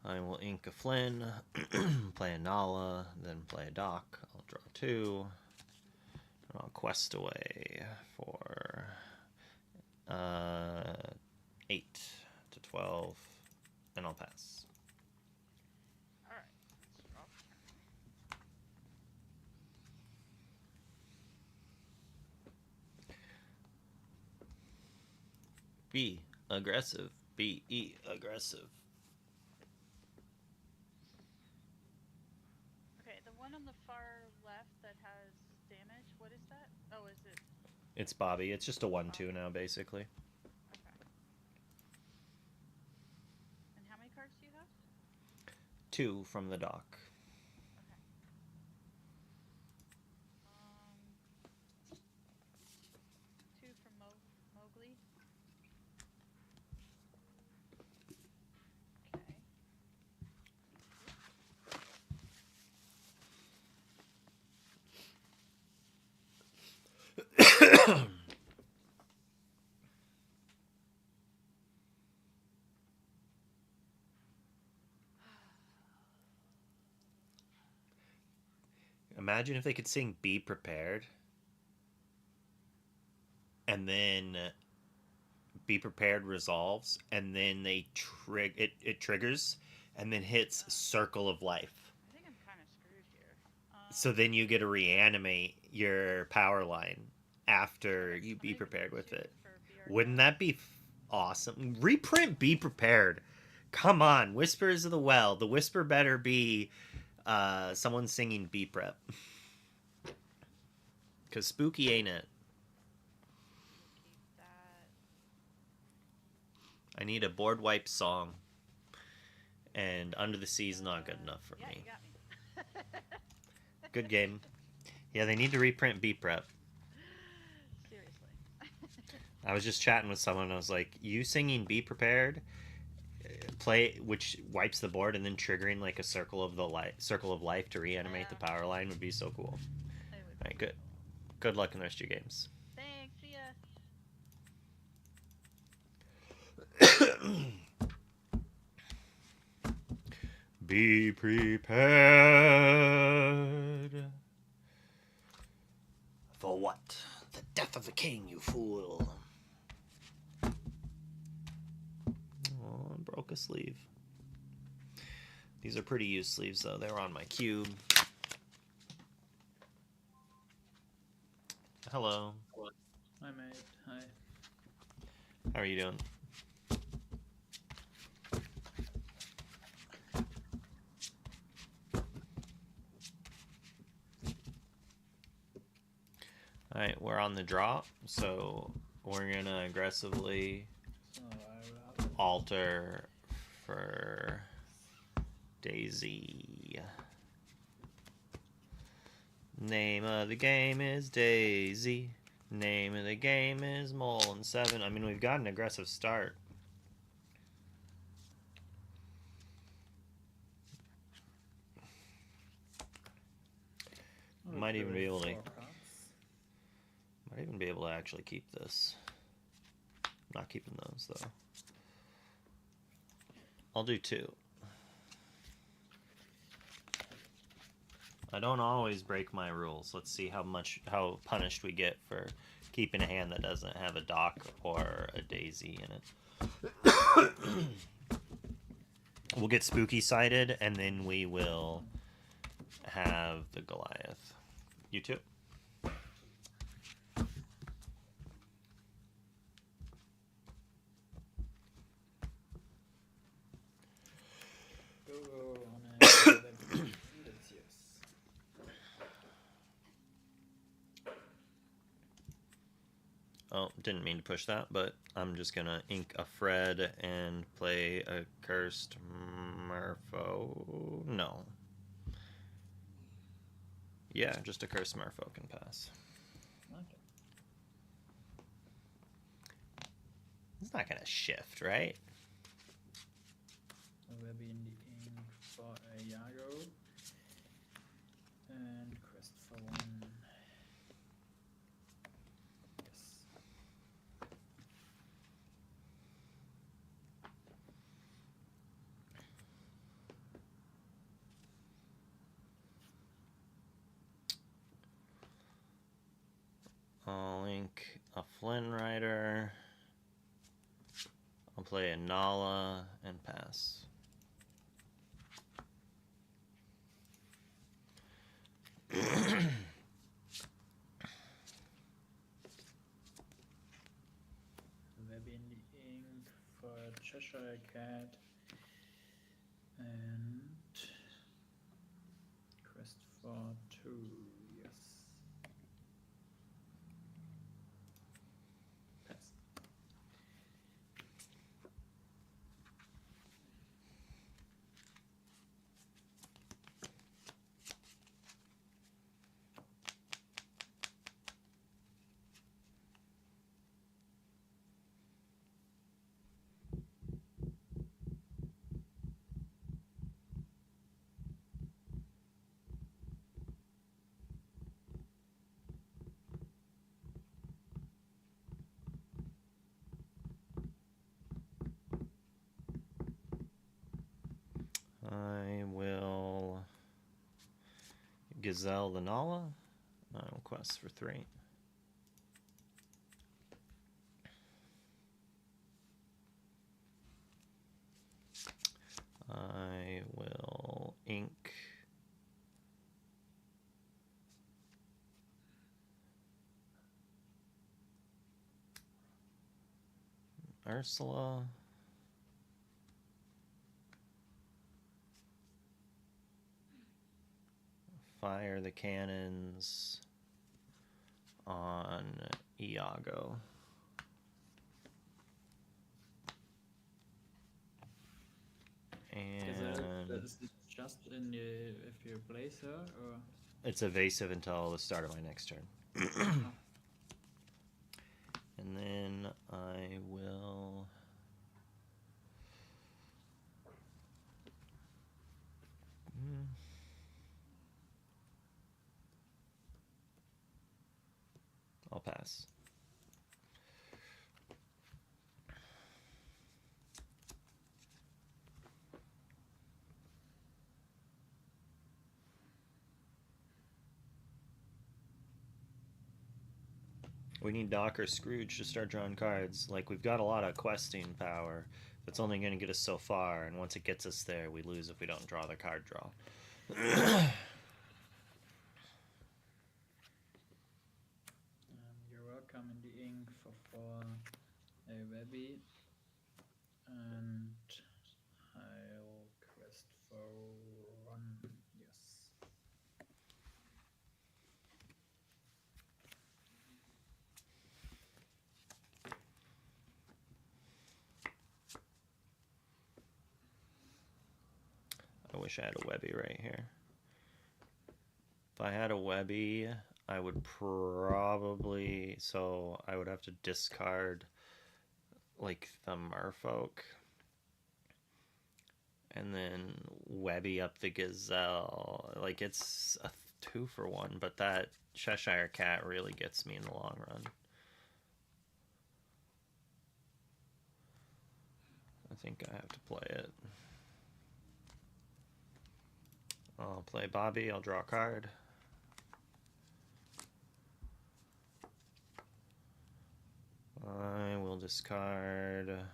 I will ink a Flynn, play a Nala, then play a Doc. I'll draw 2. And I'll quest away for 8 to 12, and I'll pass. Alright. Be aggressive. Be aggressive. Okay, the one on the far left that has damage, what is that? Oh, is it? It's Bobby. It's just a 1/2 now, basically. Okay. And how many cards do you have? 2 from the dock. Okay. 2 from Mowgli. Okay. Imagine if they could sing Be Prepared. And then Be Prepared resolves. And then they it triggers. And then hits Circle of Life. I think I'm kind of screwed here. So then you get to reanimate your power line after you Be Prepared with it. Wouldn't that be awesome? Reprint Be Prepared. Come on. Whispers of the Well. The whisper better be someone singing Be Prep. Because spooky ain't it? Keep that. I need a board wipe song. And Under the Sea is not good enough for me. You got me. Good game. Yeah, they need to reprint Be Prep. Seriously. I was just chatting with someone and I was like, you singing Be Prepared, play which wipes the board and then triggering like a circle of life to reanimate the power line would be so cool. Alright, good. Good luck in the rest of your games. Thanks, see ya. Be prepared. For what? The death of the king, you fool. Oh, I broke a sleeve. These are pretty used sleeves, though. They were on my cube. Hello. Hi, mate. Hi. How are you doing? Alright, we're on the drop, so we're gonna aggressively alter for Daisy. Name of the game is Daisy. Name of the game is Mole and 7. I mean, we've got an aggressive start. Might even be able to actually keep this. Not keeping those though. I'll do 2. I don't always break my rules. Let's see how punished we get for keeping a hand that doesn't have a dock or a daisy in it. We'll get spooky sided and then we will have the Goliath. You too. Oh, didn't mean to push that, but I'm just gonna ink a Fred and play a Cursed Merfolk. No. Yeah, just a Cursed Merfolk can pass. Okay. It's not gonna shift, right? We'll be in the ink for a Yago and Quest for 1. Yes. link a Flynn Rider. I'll play a Nala and pass. Webby in the ink for Cheshire Cat. And quest for 2, yes. Pass. I will Gazelle the Nala. I will quest for 3. I will ink Ursula. Fire the cannons on Iago. And is it just in the, if you place her, or it's evasive until the start of my next turn. And then I will I'll pass. We need Doc or Scrooge to start drawing cards. Like, we've got a lot of questing power. That's only going to get us so far, and once it gets us there, we lose if we don't draw the card draw. you're welcome in the ink for a Webby. And I'll quest for 1, yes. I wish I had a Webby right here. If I had a Webby, I would probably... So I would have to discard, like, the Merfolk. And then Webby up the Gazelle. Like, it's a 2-for-1, but that Cheshire Cat really gets me in the long run. I think I have to play it. I'll play Bobby, I'll draw a card. I will discard a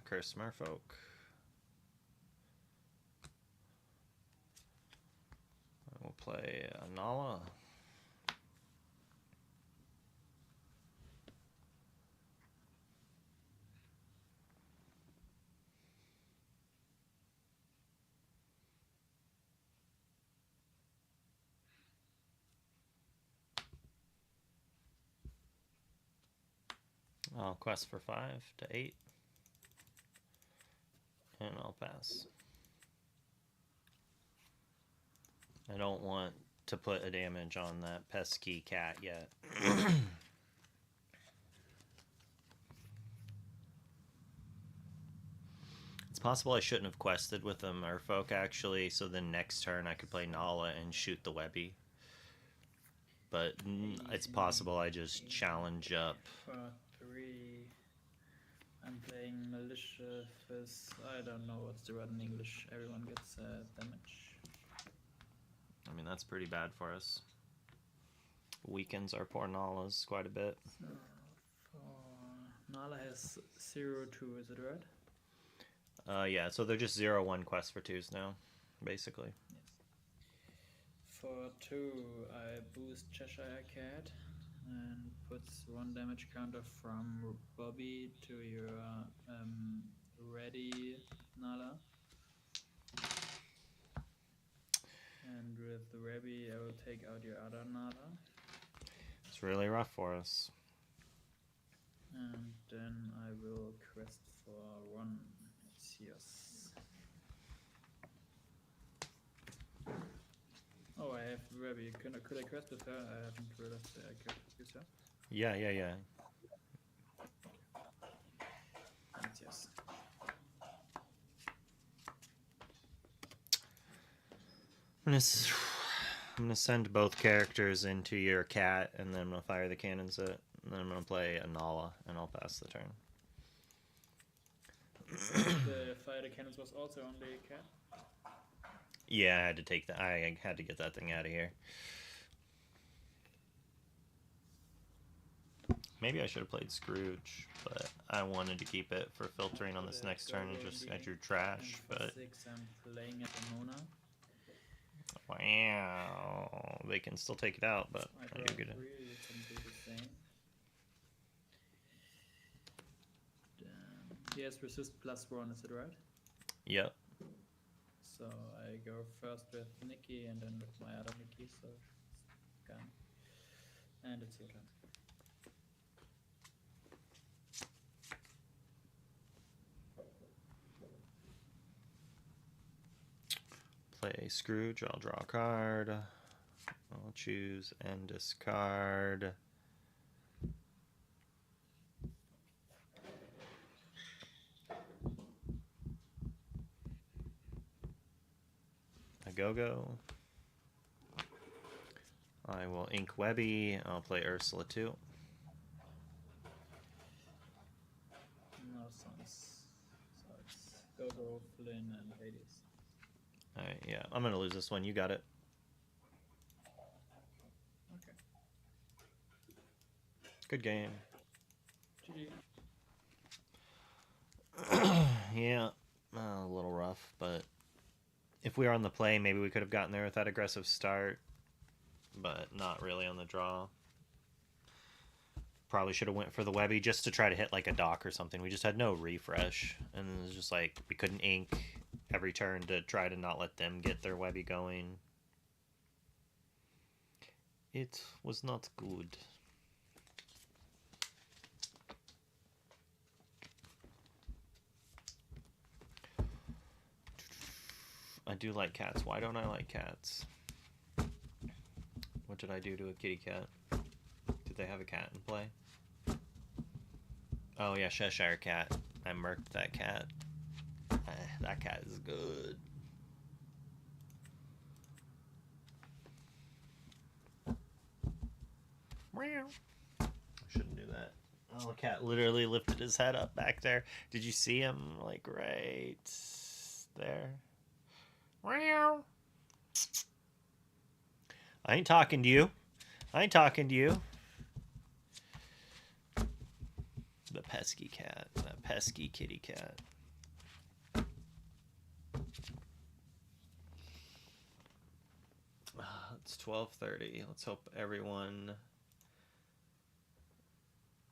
Cursed Merfolk. I will play a Nala. I'll quest for 5 to 8. And I'll pass. I don't want to put a damage on that pesky cat yet. It's possible I shouldn't have quested with the Merfolk, actually, so then next turn I could play Nala and shoot the Webby. But it's possible I just challenge up. For 3, I'm playing Malicious. I don't know what's the word in English. Everyone gets damage. I mean, that's pretty bad for us. Weakens our poor Nalas quite a bit. So for Nala has 0-2, is it right? Yeah, so they're just 0-1 quests for 2s now, basically. Yes. For 2, I boost Cheshire Cat and puts 1 damage counter from Bobby to your ready Nala. And with the Rebby, I will take out your other Nala. It's really rough for us. And then I will quest for 1. It's yours. Oh, I have Rebby. Could I quest with her? I haven't realized that I could use her. Yeah. It's yours. I'm gonna send both characters into your cat, and then I'm gonna fire the cannons at, and then I'm gonna play a Nala, and I'll pass the turn. The fire the cannons was also on the cat? Yeah, I had to take that. I had to get that thing out of here. Maybe I should have played Scrooge, but I wanted to keep it for filtering on this next turn and just enter trash. But 6, I'm playing at the Mona. wow, they can still take it out, but I do get it. You can do the same. He has resist +1, is it right? Yep. So I go first with Nikki and then with my other Nikki, so it's gone. And it's your turn. Play Scrooge, I'll draw a card. I'll choose and discard. A go-go. I will ink Webby. I'll play Ursula too. No songs. So it's Gogo, Flynn, and Hades. Alright, yeah. I'm gonna lose this one. You got it. Okay. Good game. GG. Yeah. A little rough, but if we were on the play, maybe we could have gotten there with that aggressive start, but not really on the draw. Probably should have went for the Webby just to try to hit like a dock or something. We just had no refresh, and it was just like we couldn't ink every turn to try to not let them get their Webby going. It was not good. I do like cats. Why don't I like cats? What did I do to a kitty cat? Did they have a cat in play? Oh yeah, Cheshire Cat. I murked that cat. That cat is good. Meow. I shouldn't do that. Oh, the cat literally lifted his head up back there. Did you see him? Like right there. Meow. I ain't talking to you. I ain't talking to you. The pesky cat. That pesky kitty cat. It's 12:30. Let's hope everyone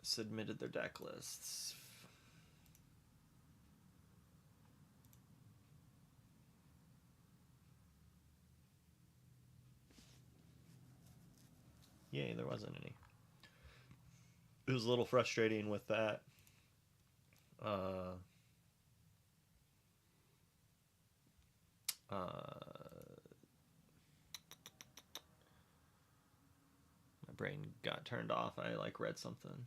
submitted their deck lists. Yay, there wasn't any. It was a little frustrating with that. My brain got turned off. I like read something.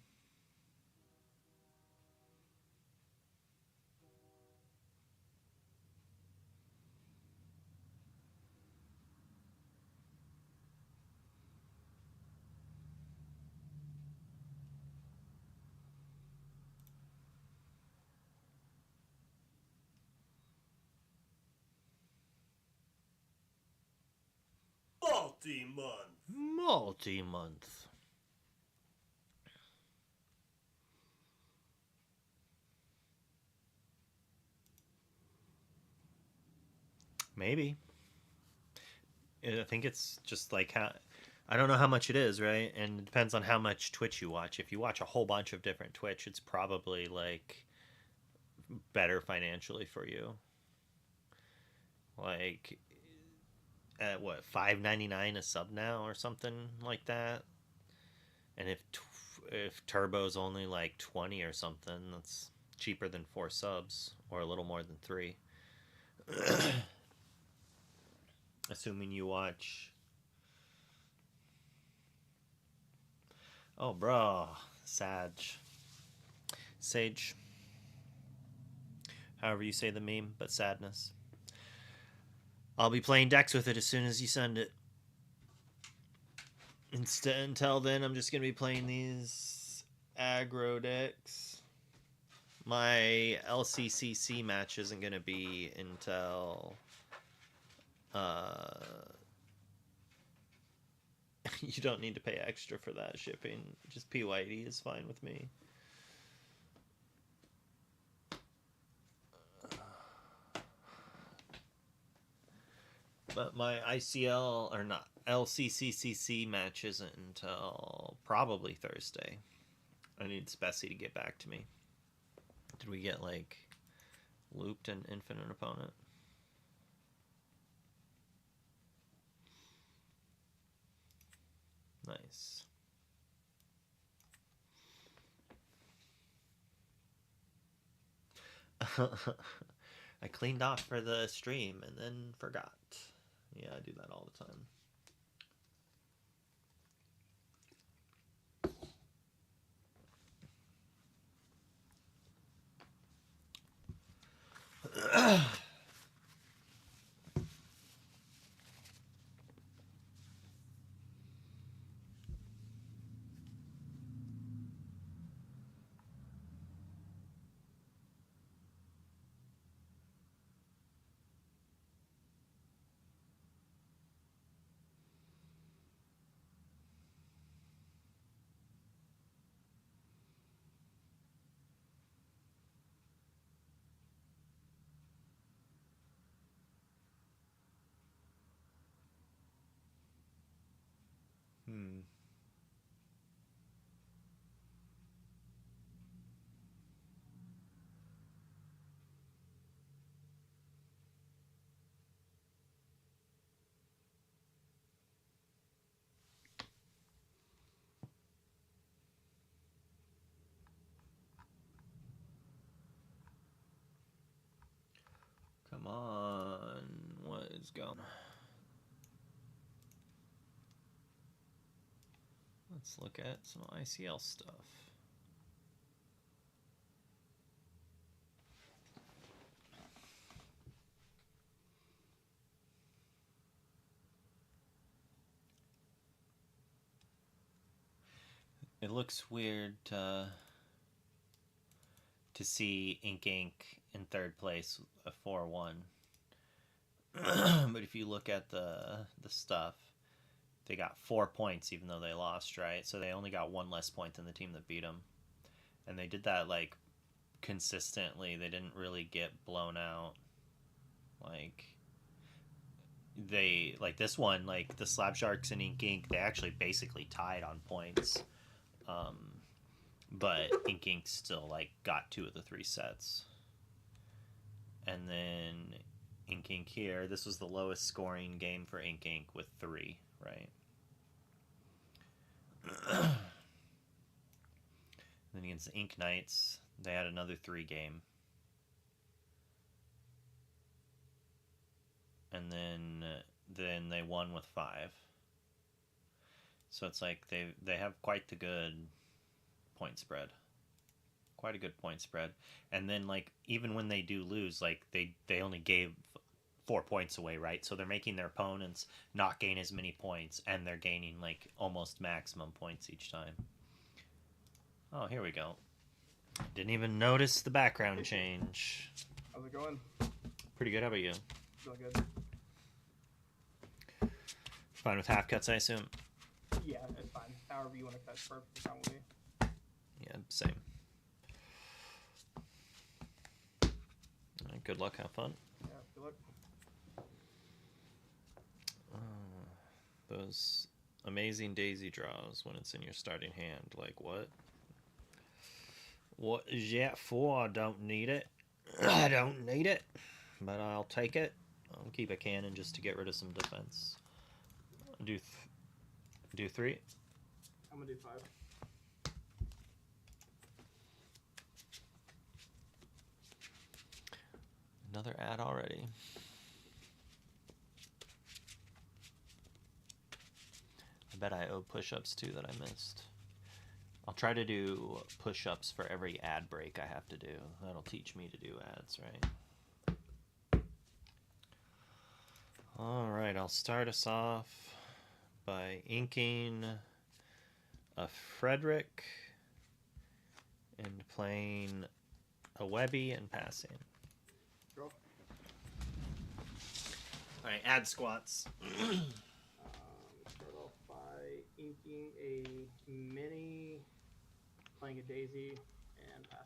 Multi-month. Multi-month. Maybe. I think it's just like how... I don't know how much it is, right? And it depends on how much Twitch you watch. If you watch a whole bunch of different Twitch, it's probably like better financially for you. Like at what, $5.99 a sub now or something like that. And if Turbo's only like 20 or something, that's cheaper than 4 subs or a little more than 3. Assuming you watch. Oh, bro, Sage. However you say the meme, but sadness. I'll be playing decks with it as soon as you send it. Until then, I'm just going to be playing these aggro decks. My LCCC match isn't going to be until... you don't need to pay extra for that shipping. Just PYD is fine with me. But my ICL, or not, LCCCC match isn't until probably Thursday. I need Spessy to get back to me. Did we get, like, looped an infinite opponent? Nice. I cleaned off for the stream and then forgot. Yeah, I do that all the time. Come on, what is going on? Let's look at some ICL stuff. It looks weird to see Ink in third place, a 4-1. But if you look at the stuff, they got 4 points even though they lost, right? So they only got 1 less point than the team that beat them. And they did that, like, consistently. They didn't really get blown out. Like, they, like this one, like the Slab Sharks and Ink, they actually basically tied on points. But Ink still, like, got 2 of the 3 sets. And then Ink here, this was the lowest scoring game for Ink with 3, right? Then against the Ink Knights, they had another 3 game. And then they won with 5. So it's like they have quite the good point spread. Quite a good point spread. And then, like, even when they do lose, like, they only gave 4 points away, right? So they're making their opponents not gain as many points, and they're gaining, like, almost maximum points each time. Oh, here we go. Didn't even notice the background change. How's it going? Pretty good. How about you? Feel good. Fine with half cuts, I assume. Yeah, that's fine. However you want to cut, perfectly fine with me. Yeah, same. Good luck, have fun. Yeah, good luck. Those amazing daisy draws when it's in your starting hand. Like, what? What is that for? I don't need it. I don't need it. But I'll take it. I'll keep a cannon just to get rid of some defense. Do 3. I'm gonna do 5. Another ad already. I bet I owe push-ups too that I missed. I'll try to do push-ups for every ad break I have to do. That'll teach me to do ads, right? Alright, I'll start us off by inking a Frederick and playing a Webby and passing. Draw. Alright, ad squats. Start off by inking a mini, playing a daisy, and pass.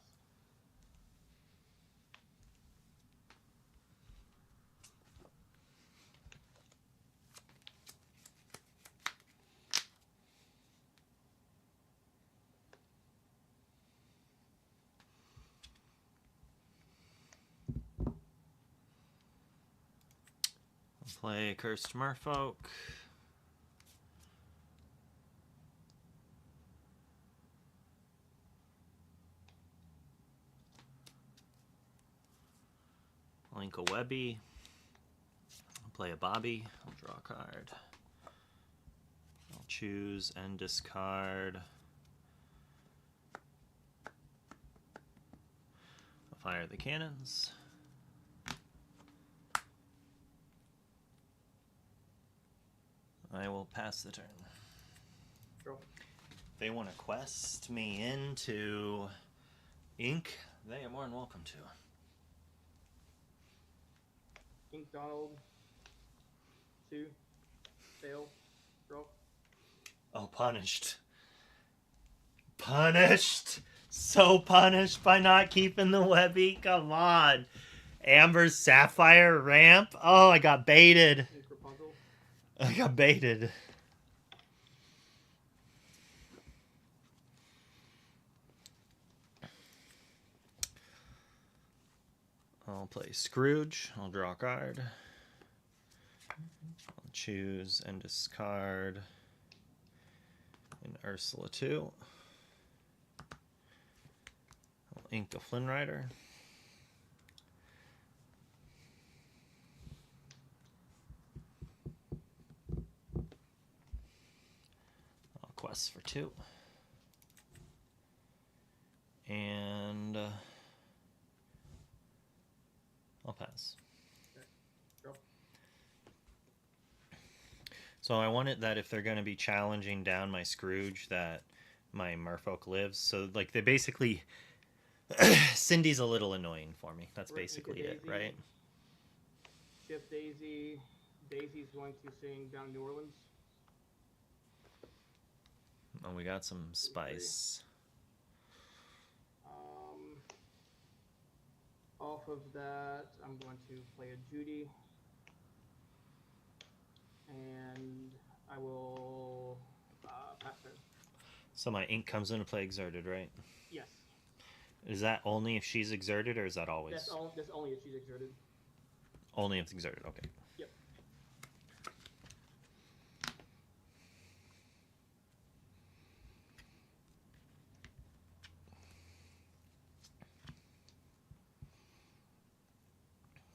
Play Cursed Merfolk. Link a Webby. Play a Bobby. I'll draw a card. I'll choose and discard. I'll fire the cannons. I will pass the turn. Draw. If they want to quest me into ink, they are more than welcome to. Ink Donald. 2. Fail. Draw. Oh, punished. Punished! So punished by not keeping the Webby. Come on. Amber's Sapphire ramp. Oh, I got baited. Ink Rapunzel. I got baited. I'll play Scrooge. I'll draw a card. I'll choose and discard an Ursula 2. I'll ink a Flynn Rider. I'll quest for 2. And I'll pass. Okay. Draw. So I want it that if they're going to be challenging down my Scrooge, that my Merfolk lives. So, like, they basically... Cindy's a little annoying for me. That's We're basically Inca it, Daisy. right? Shift Daisy. Daisy's going to sing Down New Orleans. Oh, we got some spice. Off of that, I'm going to play a Judy. And I will pass turn. So my ink comes into play exerted, right? Yes. Is that only if she's exerted, or is that always? That's only if she's exerted. Only if it's exerted, okay. Yep.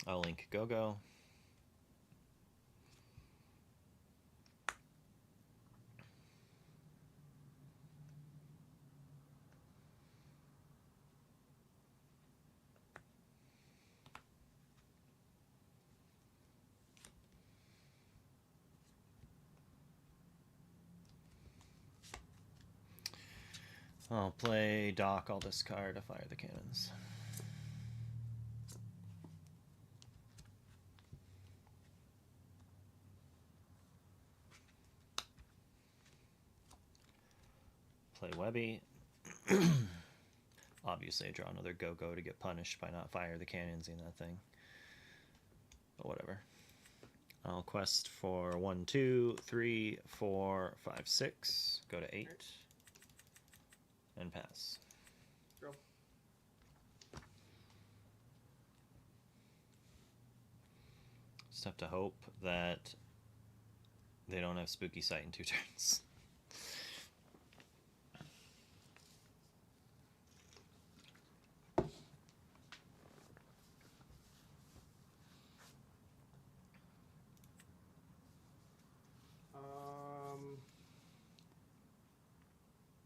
I'll link Go-Go. I'll play Doc, I'll discard to fire the cannons. play Webby. Obviously, I draw another go-go to get punished by not fire the cannons in that thing. But whatever. I'll quest for 1, 2, 3, 4, 5, 6. Go to 8. And pass. Draw. Just have to hope that they don't have Spooky Sight in 2 turns.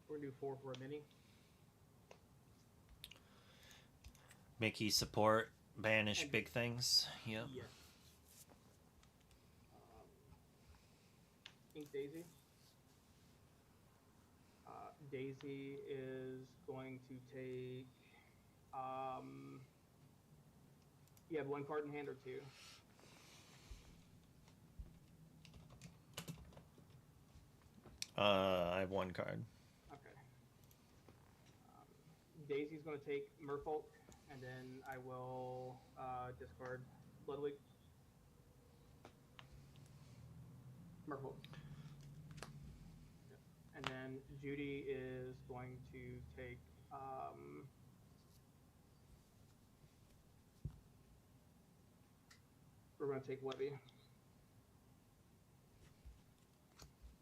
We're gonna do 4 for a mini. Mickey support, banish big things. Yep. Yes. Ink Daisy. Daisy is going to take. You have 1 card in hand or 2? I have 1 card. Okay. Daisy's going to take Merfolk, and then I will discard Bloodleak. Merfolk. And then Judy is going to take we're going to take Webby.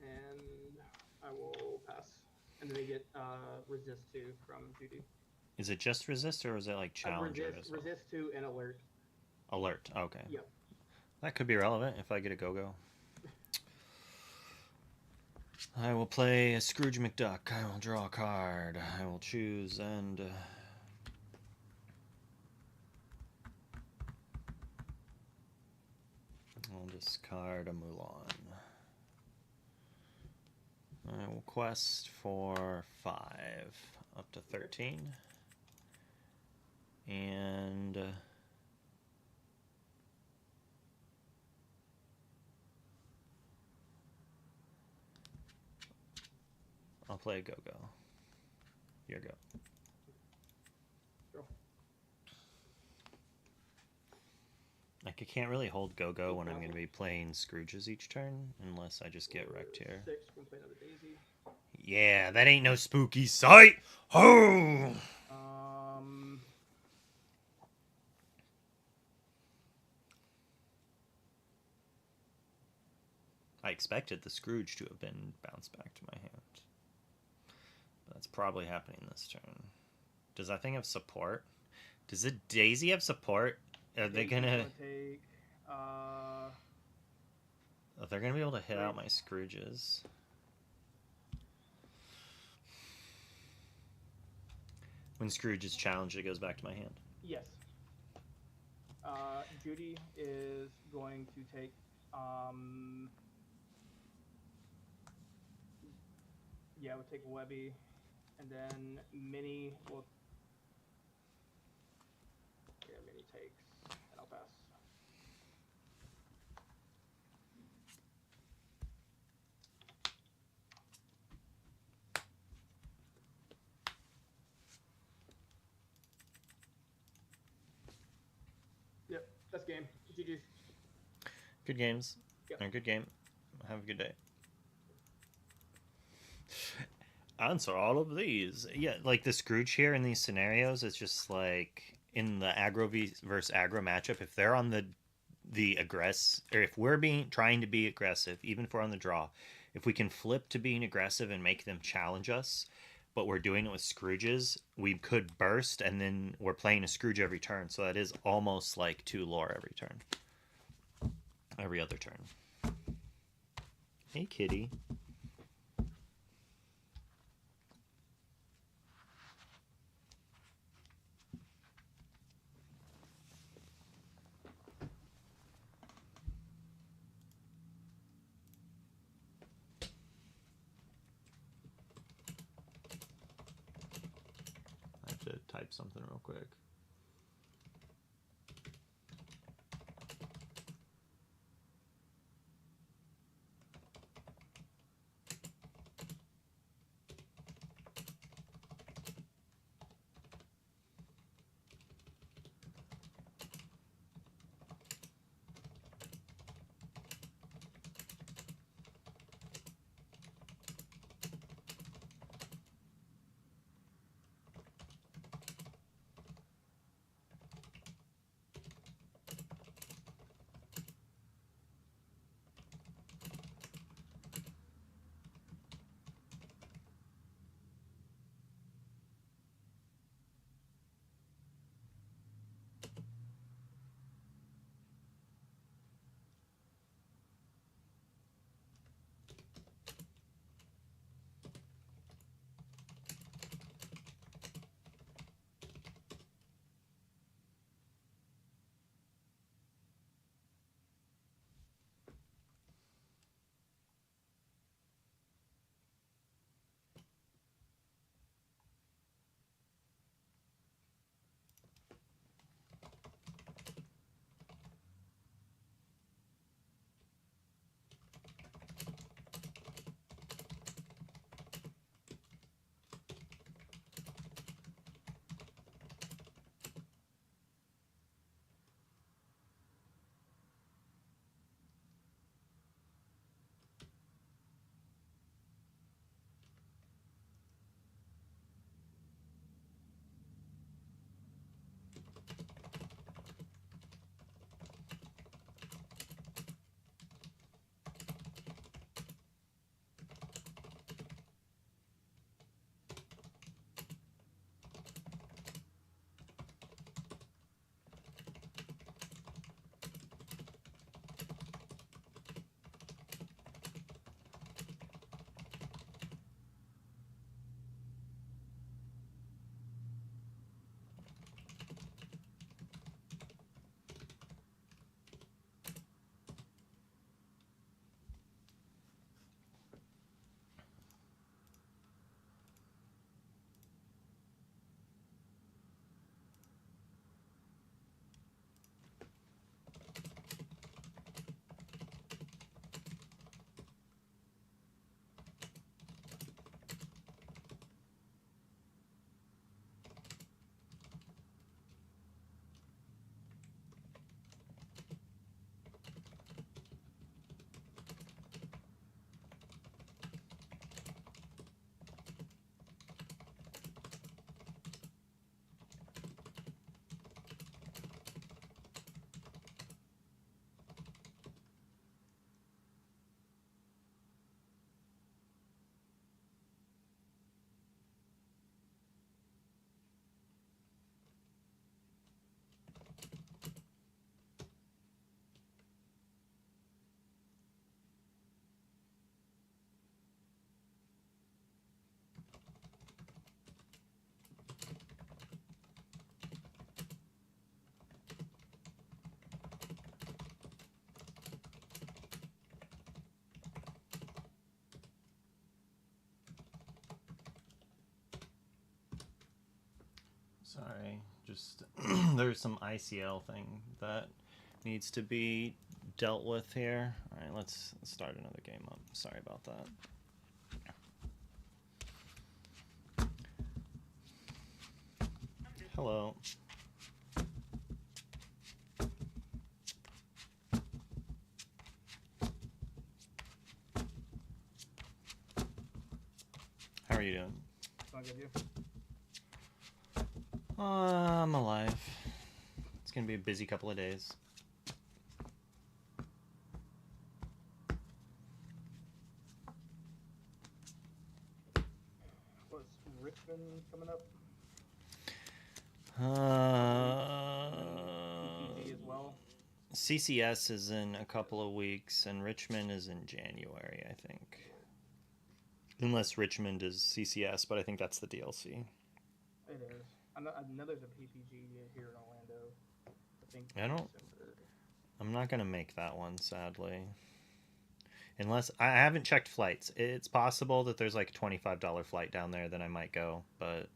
And I will pass. And then they get resist 2 from Judy. Is it just resist, or is it like challenger? Resist 2 and alert. Alert, okay. Yep. That could be relevant if I get a go-go. I will play a Scrooge McDuck. I will draw a card. I will choose and... I'll discard a Mulan. I will quest for 5 up to 13. And... I'll play a go-go. Your go. Go. Like, I can't really hold go-go when I'm going to be playing Scrooges each turn, unless I just get wrecked here. 6, we'll play another Daisy. Yeah, that ain't no spooky sight! Oh! I expected the Scrooge to have been bounced back to my hand. But that's probably happening this turn. Does that thing have support? Does the Daisy have support? Are they gonna... Take, Are they gonna be able to hit out my Scrooges? When Scrooge is challenged, it goes back to my hand. Yes. Judy is going to take yeah, we'll take Webby, and then Minnie will. Yeah, Minnie takes, and I'll pass. Yep, that's game. GG's. Good games. Yep. Or good game. Have a good day. Answer all of these. Yeah, like the Scrooge here in these scenarios, it's just like in the aggro versus aggro matchup, if they're on the aggress, or if we're trying to be aggressive, even if we're on the draw, if we can flip to being aggressive and make them challenge us, but we're doing it with Scrooges, we could burst, and then we're playing a Scrooge every turn, so that is almost like 2 lore every turn. Every other turn. Hey, kitty. I have to type something real quick. Sorry, just there's some ICL thing that needs to be dealt with here. All right, let's start another game up. Sorry about that. Hello. How are you doing? Sound good, you? I'm alive. It's gonna be a busy couple of days. What's Richmond coming up? PPG as well. CCS is in a couple of weeks, and Richmond is in January, I think. Unless Richmond is CCS, but I think that's the DLC. It is. I know there's a PPG here in Orlando. I think. I'm not gonna make that one, sadly. Unless I haven't checked flights. It's possible that there's like a $25 flight down there that I might go, but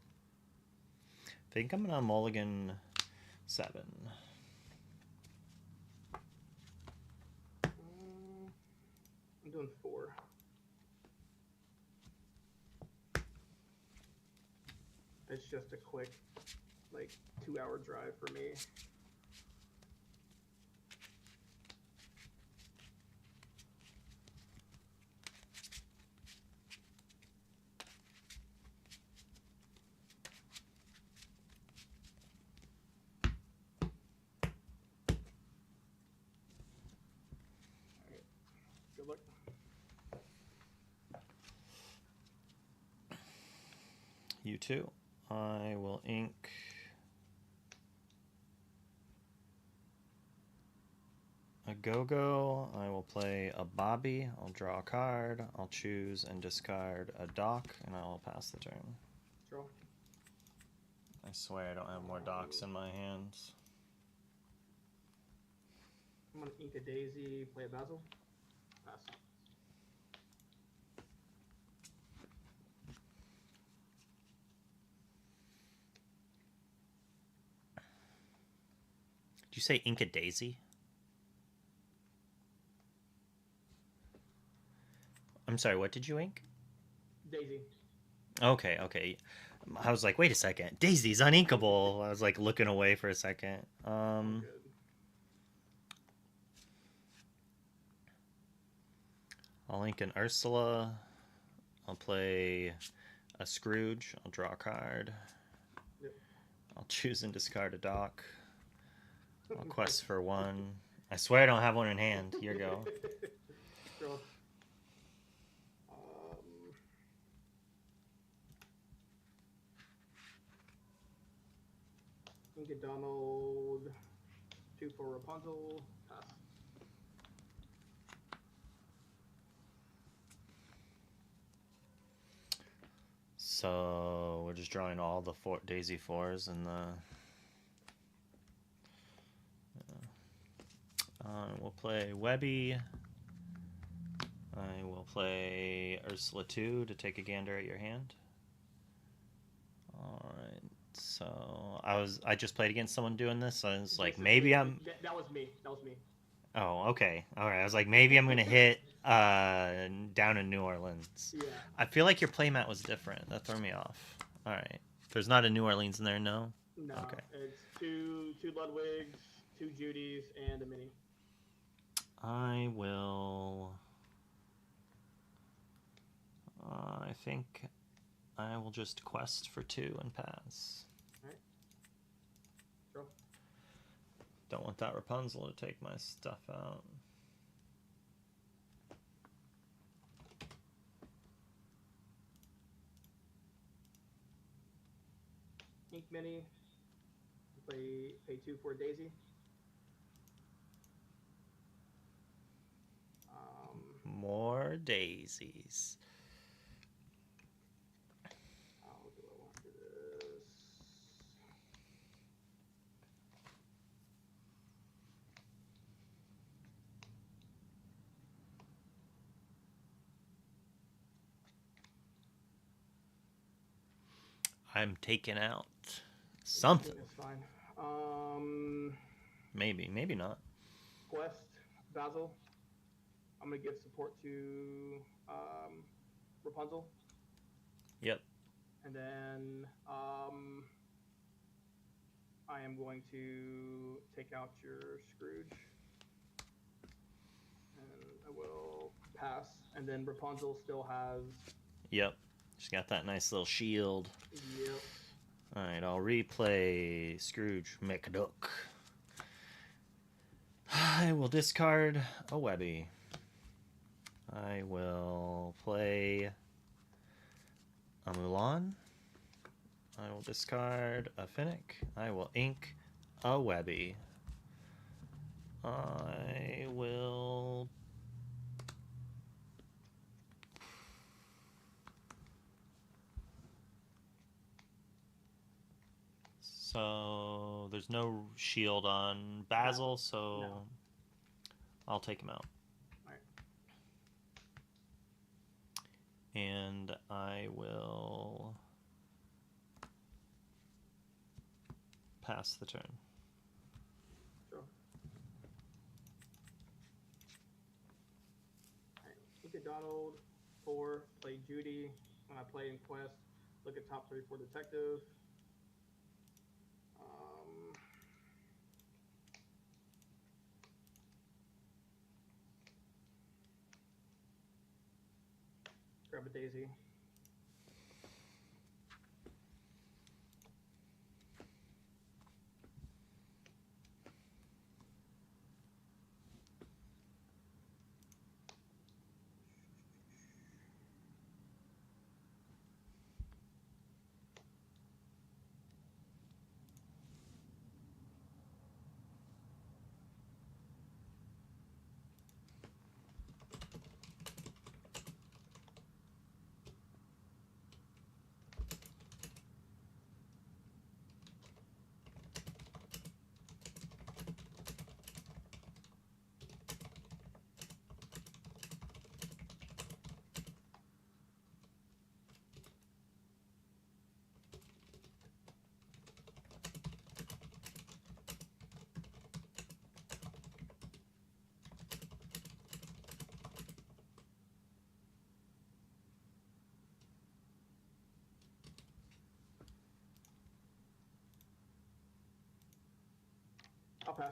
I think I'm gonna Mulligan 7. I'm doing 4. It's just a quick, like, 2-hour drive for me. Alright, good luck. You too. I will ink a Go-Go. I will play a Bobby. I'll draw a card. I'll choose and discard a Dock, and I will pass the turn. Draw. I swear I don't have more Docks in my hands. I'm gonna ink a Daisy, play a Basil. Pass. Did you say ink a Daisy? I'm sorry, what did you ink? Daisy. Okay, okay. I was like, wait a second. Daisy's uninkable. I was like looking away for a second. I'll ink an Ursula. I'll play a Scrooge. I'll draw a card. Yep. I'll choose and discard a Dock. I'll quest for 1. I swear I don't have one in hand. Here you go. Draw. Ink a Donald. 2 for Rapunzel. Pass. So we're just drawing all the Daisy 4s and the. We'll play Webby. I will play Ursula 2 to take a gander at your hand. Alright, so I just played against someone doing this, so I was like, maybe I'm... That was me. That was me. Oh, okay. Alright, I was like, maybe I'm going to hit down in New Orleans. Yeah. I feel like your playmat was different. That threw me off. Alright. There's not a New Orleans in there, no? No, okay. It's two Ludwigs, 2 Judys, and a Mini. I will... I think I will just quest for 2 and pass. Alright. Draw. Don't want that Rapunzel to take my stuff out. Ink Mini. Pay 2 for Daisy. More daisies. How do I want to do this? I'm taken out. Something. It's fine. Maybe not. Quest, Basil. I'm gonna give support to Rapunzel. Yep. And then I am going to take out your Scrooge. And I will pass. And then Rapunzel still has... Yep. She's got that nice little shield. Yep. Alright, I'll replay Scrooge McDuck. I will discard a Webby. I will play a Mulan. I will discard a Finnick. I will ink a Webby. I will... So there's no shield on Basil, so No. I'll take him out. Alright. And I will pass the turn. Sure. Alright. Look at Donald. 4. Play Judy. When I play in Quest, look at top 3 for Detective. Grab a Daisy. I'll pass.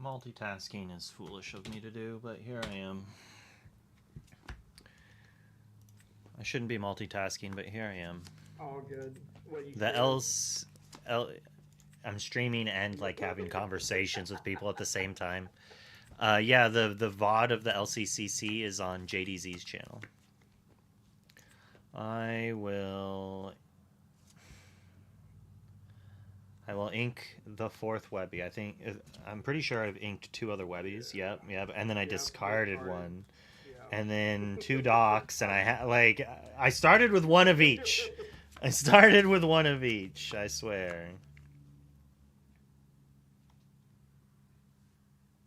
Multitasking is foolish of me to do, but here I am. I shouldn't be multitasking, but here I am. All good. What you I'm streaming and like having conversations with people at the same time. Yeah, the VOD of the LCCC is on JDZ's channel. I will ink the 4th Webby. I'm pretty sure I've inked 2 other Webbies. Yep. And then I discarded one. Yeah. And then 2 docks, and I started with one of each. I started with one of each, I swear.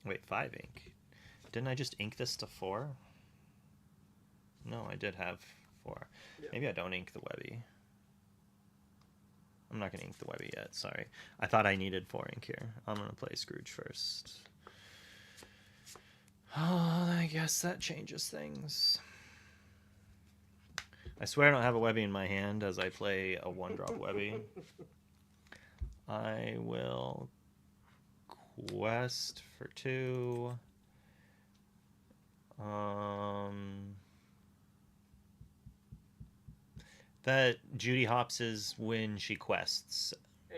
Wait, 5 ink. Didn't I just ink this to 4? No, I did have 4. Yeah. Maybe I don't ink the Webby. I'm not going to ink the Webby yet, sorry. I thought I needed 4 ink here. I'm going to play Scrooge first. Oh, I guess that changes things. I swear I don't have a Webby in my hand as I play a 1-drop Webby. I will Quest for 2. That Judy hops is when she quests,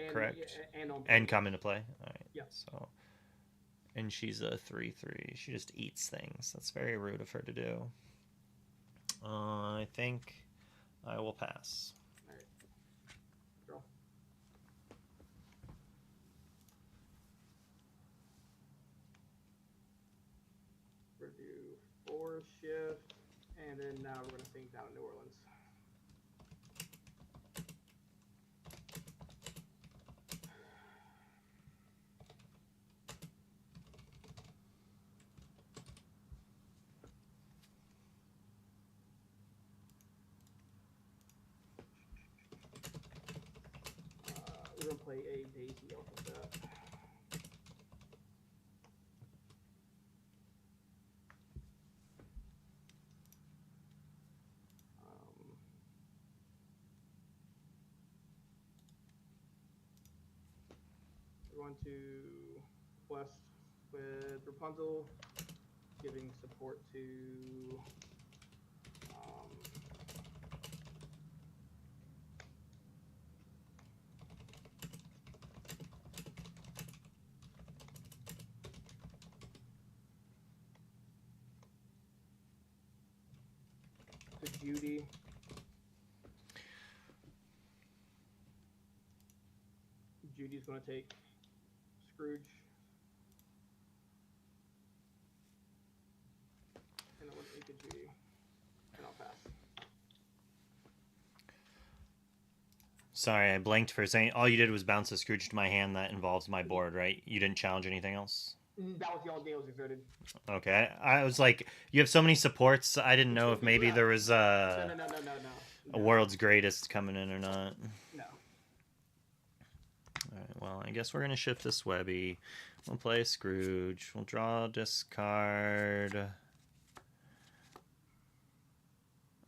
correct? And come into play. All right. Yeah. So, and she's a 3/3. She just eats things. That's very rude of her to do. I think I will pass. All right. Draw. then now we're gonna sing Down in New Orleans. We're gonna play a Daisy off of that. We're going to Quest with Rapunzel, giving support to Judy. Judy's going to take Scrooge. And I'm going to take a Judy. And I'll pass. Sorry, I blanked for a second. All you did was bounce a Scrooge to my hand. That involves my board, right? You didn't challenge anything else? That was the only thing that was exerted. Okay. I was like, you have so many supports. I didn't know if maybe there was No. a world's greatest coming in or not. No. Alright, well, I guess we're going to shift this Webby. We'll play Scrooge. We'll draw, discard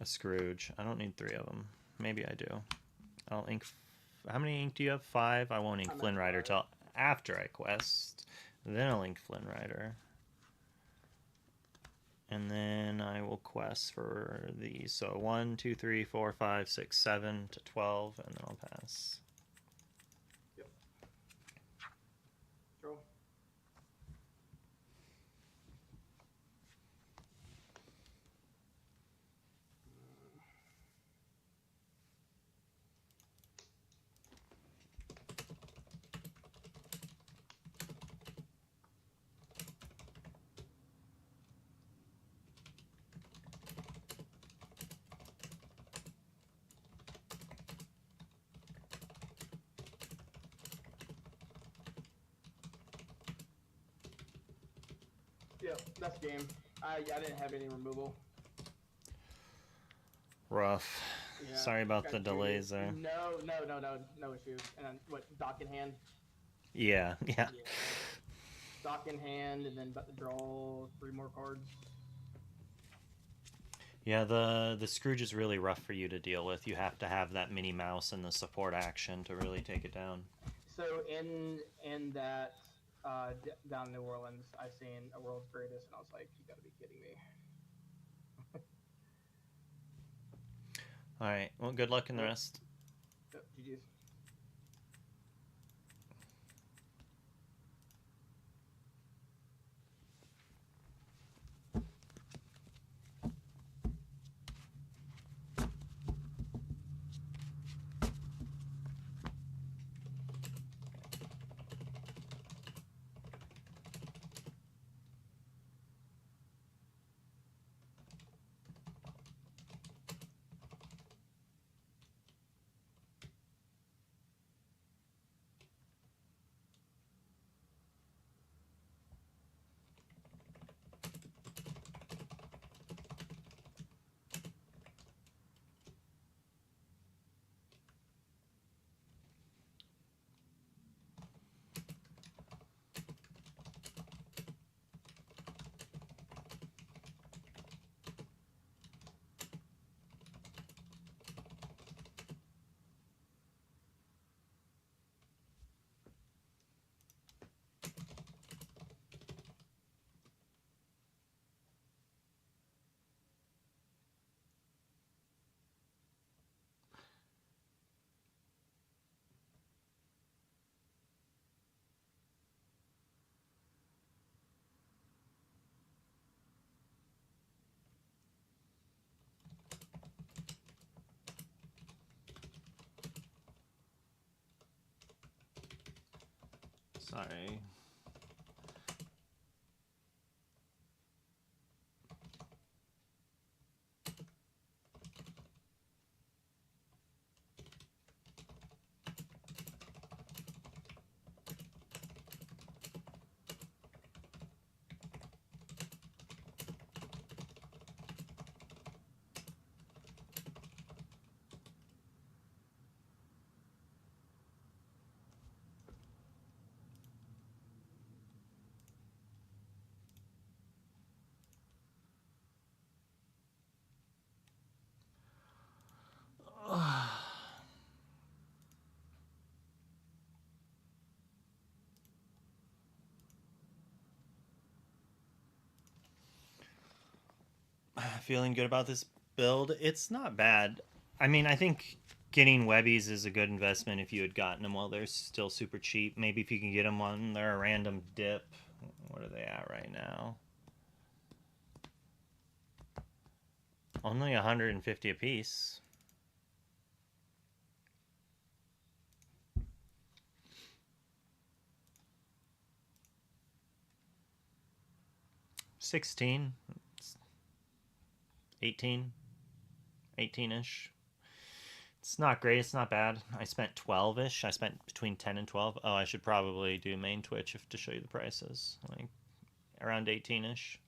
a Scrooge. I don't need 3 of them. Maybe I do. I'll ink... How many ink do you have? 5? I won't ink Flynn Rider till after I quest. Then I'll ink Flynn Rider. And then I will quest for these. So 1, 2, 3, 4, 5, 6, 7 to 12, and then I'll pass. Yep. Draw. Yeah, that's game. I didn't have any removal. Rough. Yeah, Sorry about the got delays Judy. there. No issue. And then what? Dock in hand. Yeah. Dock in hand, and then draw 3 more cards. Yeah, the Scrooge is really rough for you to deal with. You have to have that Minnie Mouse and the support action to really take it down. So in that down in New Orleans, I seen a world's greatest, and I was like, you gotta be kidding me. Alright, well, good luck in the rest. Yep, GG's. Sorry. Feeling good about this build. It's not bad. I mean, I think getting Webbies is a good investment if you had gotten them while they're still super cheap. Maybe if you can get them on their random dip. What are they at right now? Only 150 a piece. $16, 18, 18-ish. It's not great. It's not bad. I spent 12-ish. I spent between 10 and 12. Oh, I should probably do main Twitch to show you the prices. Like around 18-ish.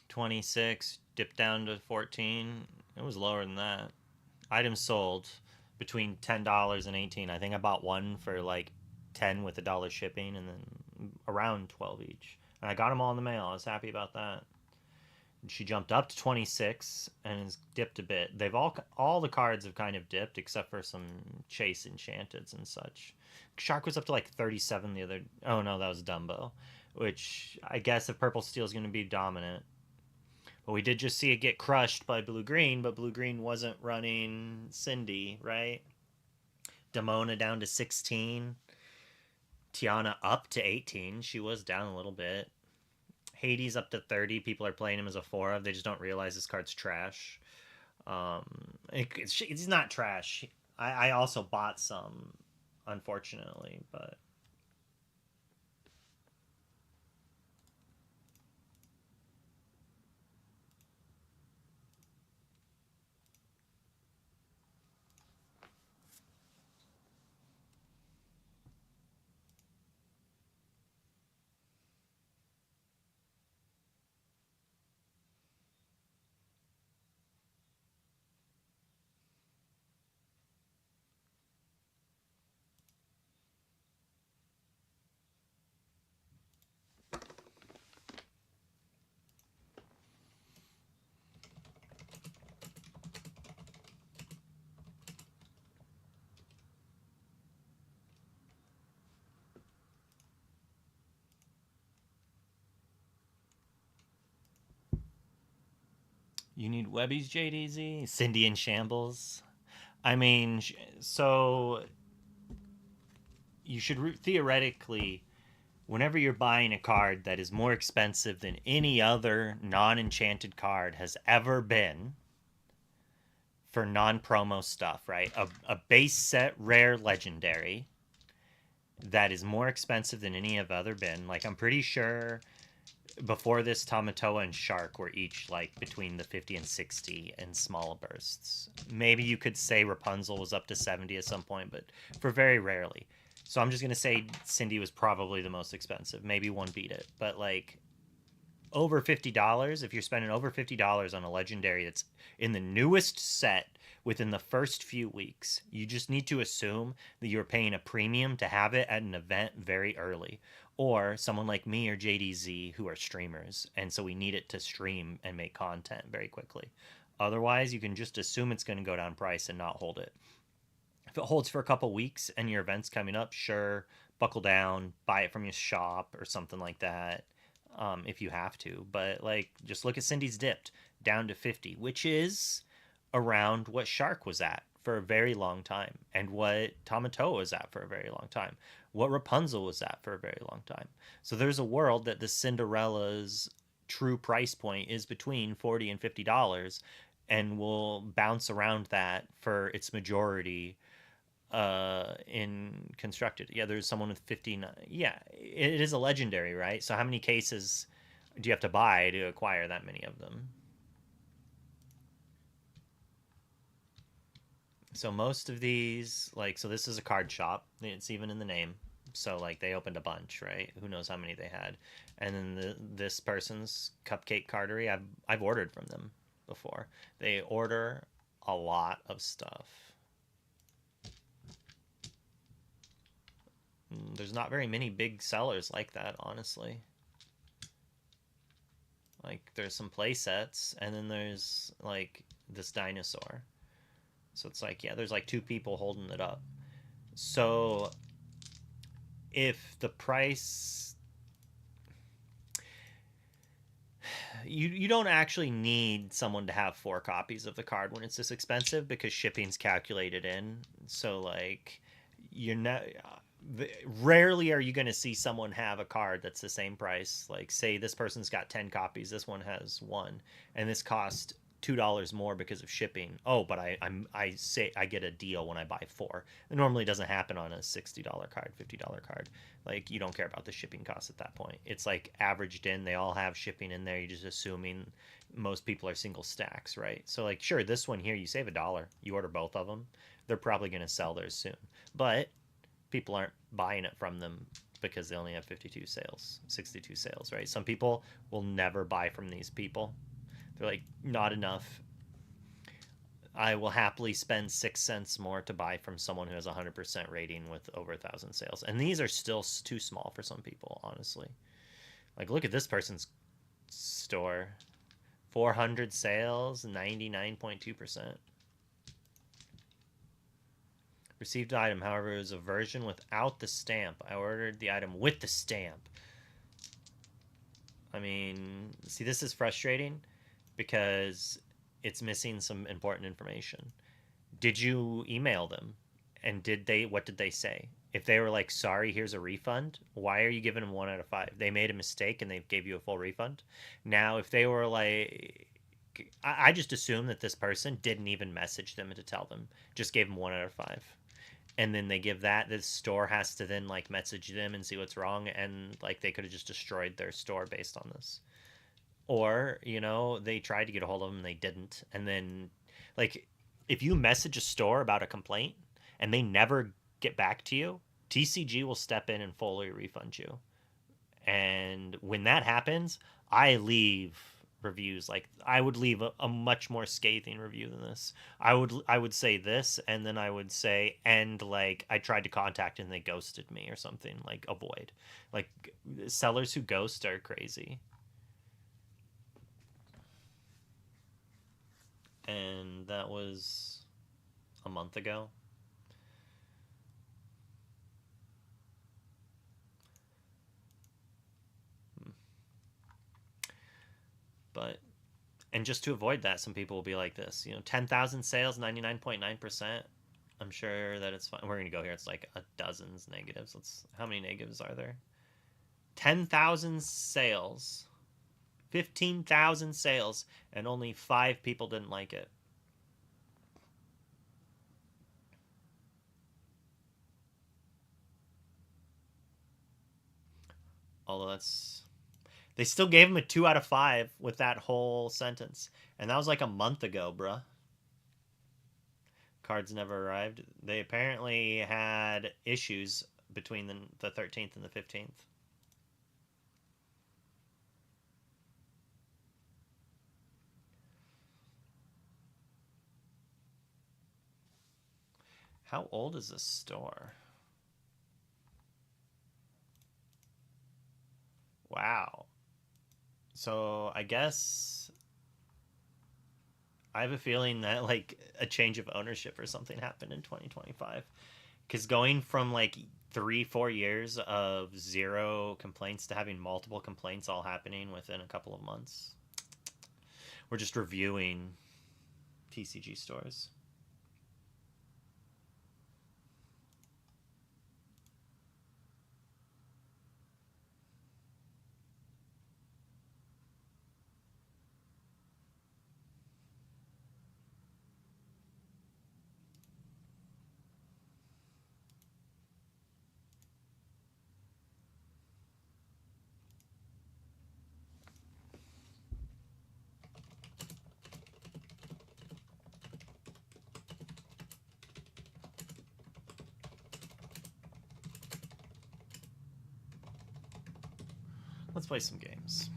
$26, dipped down to 14. It was lower than that. Items sold between $10 and 18. I think I bought one for like 10 with $1 shipping, and then around 12 each. And I got them all in the mail. I was happy about that. And she jumped up to 26 and has dipped a bit. They've all the cards have kind of dipped except for some Chase Enchanteds and such. Shark was up to like 37 the other. Oh no, that was Dumbo, which I guess if Purple Steel is going to be dominant. But we did just see it get crushed by Blue-Green, but Blue-Green wasn't running Cindy, right? Demona down to 16. Tiana up to 18. She was down a little bit. Hades up to 30. People are playing him as a 4-of. They just don't realize this card's trash. It's not trash. I also bought some, unfortunately, but... You need Webbies, JDZ? Cindy in shambles? I mean, so you should theoretically, whenever you're buying a card that is more expensive than any other non-enchanted card has ever been for non-promo stuff, right? A base set rare legendary that is more expensive than any have ever been. Like, I'm pretty sure... Before this, Tamatoa and Shark were each like between the 50 and 60 in small bursts. Maybe you could say Rapunzel was up to 70 at some point, but for very rarely. So I'm just going to say Cindy was probably the most expensive. Maybe one beat it. But like over $50, if you're spending over $50 on a legendary that's in the newest set within the first few weeks, you just need to assume that you're paying a premium to have it at an event very early. Or someone like me or JDZ who are streamers, and so we need it to stream and make content very quickly. Otherwise, you can just assume it's going to go down price and not hold it. If it holds for a couple weeks and your event's coming up, sure, buckle down, buy it from your shop or something like that, if you have to. But like, just look at Cindy's dipped down to 50, which is around what Shark was at for a very long time, and what Tamatoa was at for a very long time, what Rapunzel was at for a very long time. So there's a world that the Cinderella's true price point is between $40 and $50, and will bounce around that for its majority in constructed. Yeah, there's someone with 59. Yeah, it is a legendary, right? So how many cases do you have to buy to acquire that many of them? So most of these, like, so this is a card shop. It's even in the name. So like they opened a bunch, right? Who knows how many they had. And then this person's Cupcake Cardery, I've ordered from them before. They order a lot of stuff. There's not very many big sellers like that, honestly. Like there's some play sets, and then there's like this dinosaur. So it's like, yeah, there's like 2 people holding it up. So if the price, you don't actually need someone to have 4 copies of the card when it's this expensive, because shipping's calculated in. So like, you're not, rarely are you going to see someone have a card that's the same price. Like, say this person's got 10 copies, this one has 1, and this cost $2 more because of shipping. Oh, but I say I get a deal when I buy 4. It normally doesn't happen on a $60 card, $50 card. Like, you don't care about the shipping costs at that point. It's like averaged in. They all have shipping in there. You're just assuming most people are single stacks, right? So like, sure, this one here, you save $1. You order both of them. They're probably going to sell theirs soon. But people aren't buying it from them because they only have 52 sales, 62 sales, right? Some people will never buy from these people. They're like, not enough. I will happily spend 6 cents more to buy from someone who has 100% rating with over 1,000 sales. And these are still too small for some people, honestly. Like, look at this person's store. 400 sales, 99.2%. Received item, however, is a version without the stamp. I ordered the item with the stamp. I mean, see, this is frustrating because it's missing some important information. Did you email them? And what did they say? If they were like, sorry, here's a refund, why are you giving them 1 out of 5? They made a mistake and they gave you a full refund. Now, if they were like, I just assume that this person didn't even message them to tell them, just gave them 1 out of 5. And then they give that, the store has to then like message them and see what's wrong, and like they could have just destroyed their store based on this. Or, you know, they tried to get a hold of them and they didn't. And then, like, if you message a store about a complaint and they never get back to you, TCG will step in and fully refund you. And when that happens, I leave reviews. Like, I would leave a much more scathing review than this. I would say this, and then I would say, and like, I tried to contact and they ghosted me or something. Like, avoid. Like, sellers who ghost are crazy. And that was a month ago. But, and just to avoid that, some people will be like this, you know, 10,000 sales, 99.9%. I'm sure that it's fine. We're going to go here. It's like a dozens negatives. How many negatives are there? 10,000 sales, 15,000 sales, and only 5 people didn't like it. Although they still gave him a 2 out of 5 with that whole sentence. And that was like a month ago, bruh. Cards never arrived. They apparently had issues between the 13th and the 15th. How old is this store? Wow. So I guess I have a feeling that like a change of ownership or something happened in 2025. Because going from like 3-4 years of 0 complaints to having multiple complaints all happening within a couple of months. We're just reviewing TCG stores. Let's play some games.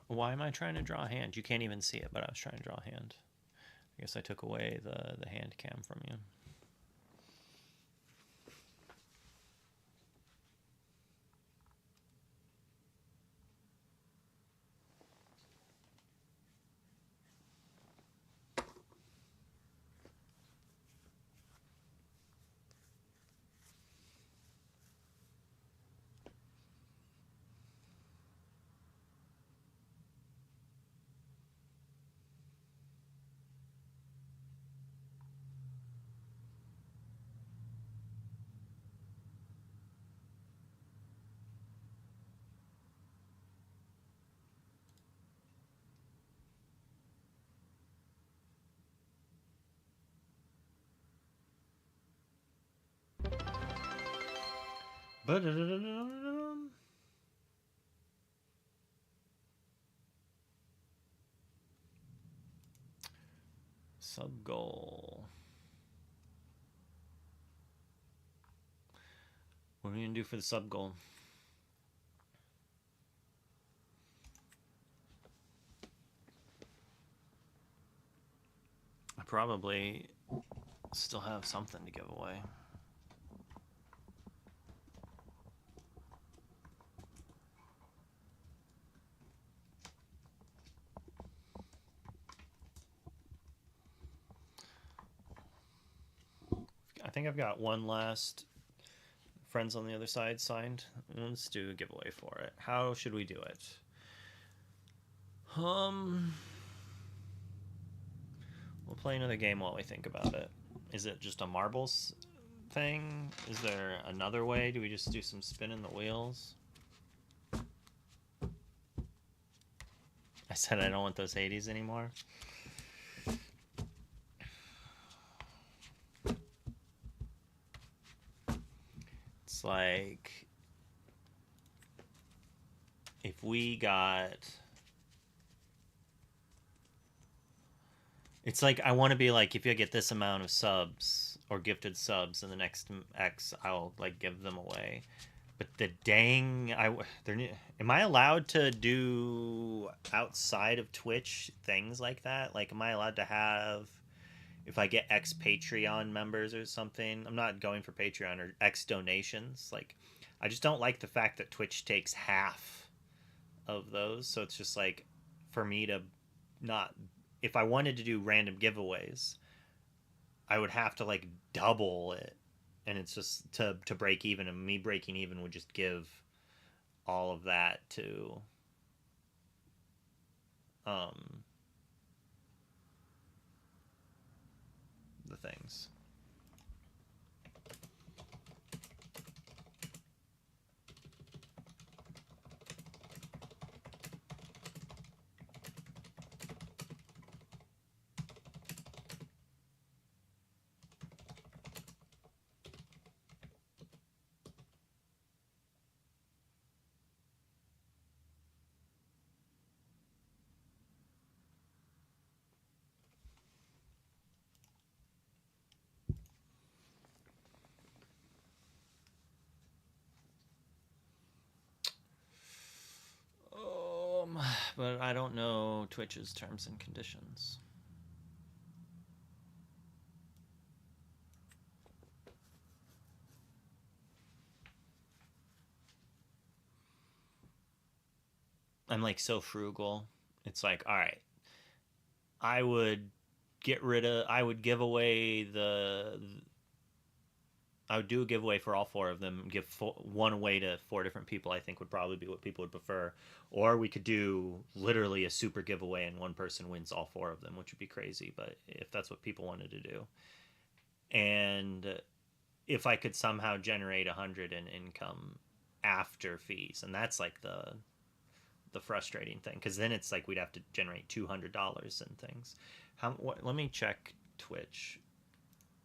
Why am I trying to draw a hand? You can't even see it, but I was trying to draw a hand. I guess I took away the hand cam from you. Sub goal. What are we gonna do for the sub goal? I probably still have something to give away. I think I've got one last Friends on the Other Side signed. Let's do a giveaway for it. How should we do it? We'll play another game while we think about it. Is it just a marbles thing? Is there another way? Do we just do some spinning the wheels? I said I don't want those 80s anymore. It's like if we got... It's like I want to be like, if you get this amount of subs or gifted subs in the next X, I'll like give them away. But the dang, am I allowed to do outside of Twitch things like that? Like, am I allowed to have, if I get X Patreon members or something? I'm not going for Patreon or X donations. Like, I just don't like the fact that Twitch takes half of those. So it's just like, for me to not, if I wanted to do random giveaways, I would have to like double it. And it's just to break even, and me breaking even would just give all of that to the things. But I don't know Twitch's terms and conditions. I'm like so frugal. It's like, all right, I would give away I would do a giveaway for all 4 of them, give one away to 4 different people. I think would probably be what people would prefer. Or we could do literally a super giveaway and one person wins all 4 of them, which would be crazy, but if that's what people wanted to do. And if I could somehow generate 100 in income after fees, and that's like the frustrating thing, because then it's like we'd have to generate $200 and things. Let me check Twitch.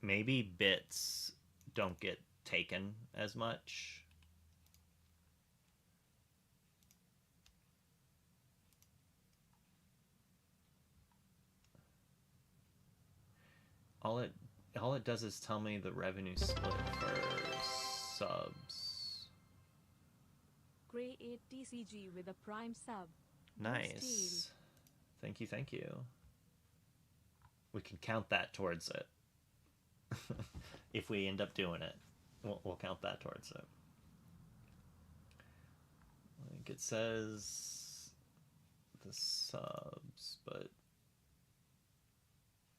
Maybe bits don't get taken as much. All it does is tell me the revenue split for subs. Gray 8 TCG with a prime sub. Nice. Thank you, thank you. We can count that towards it. If we end up doing it, we'll count that towards it. I think it says the subs, but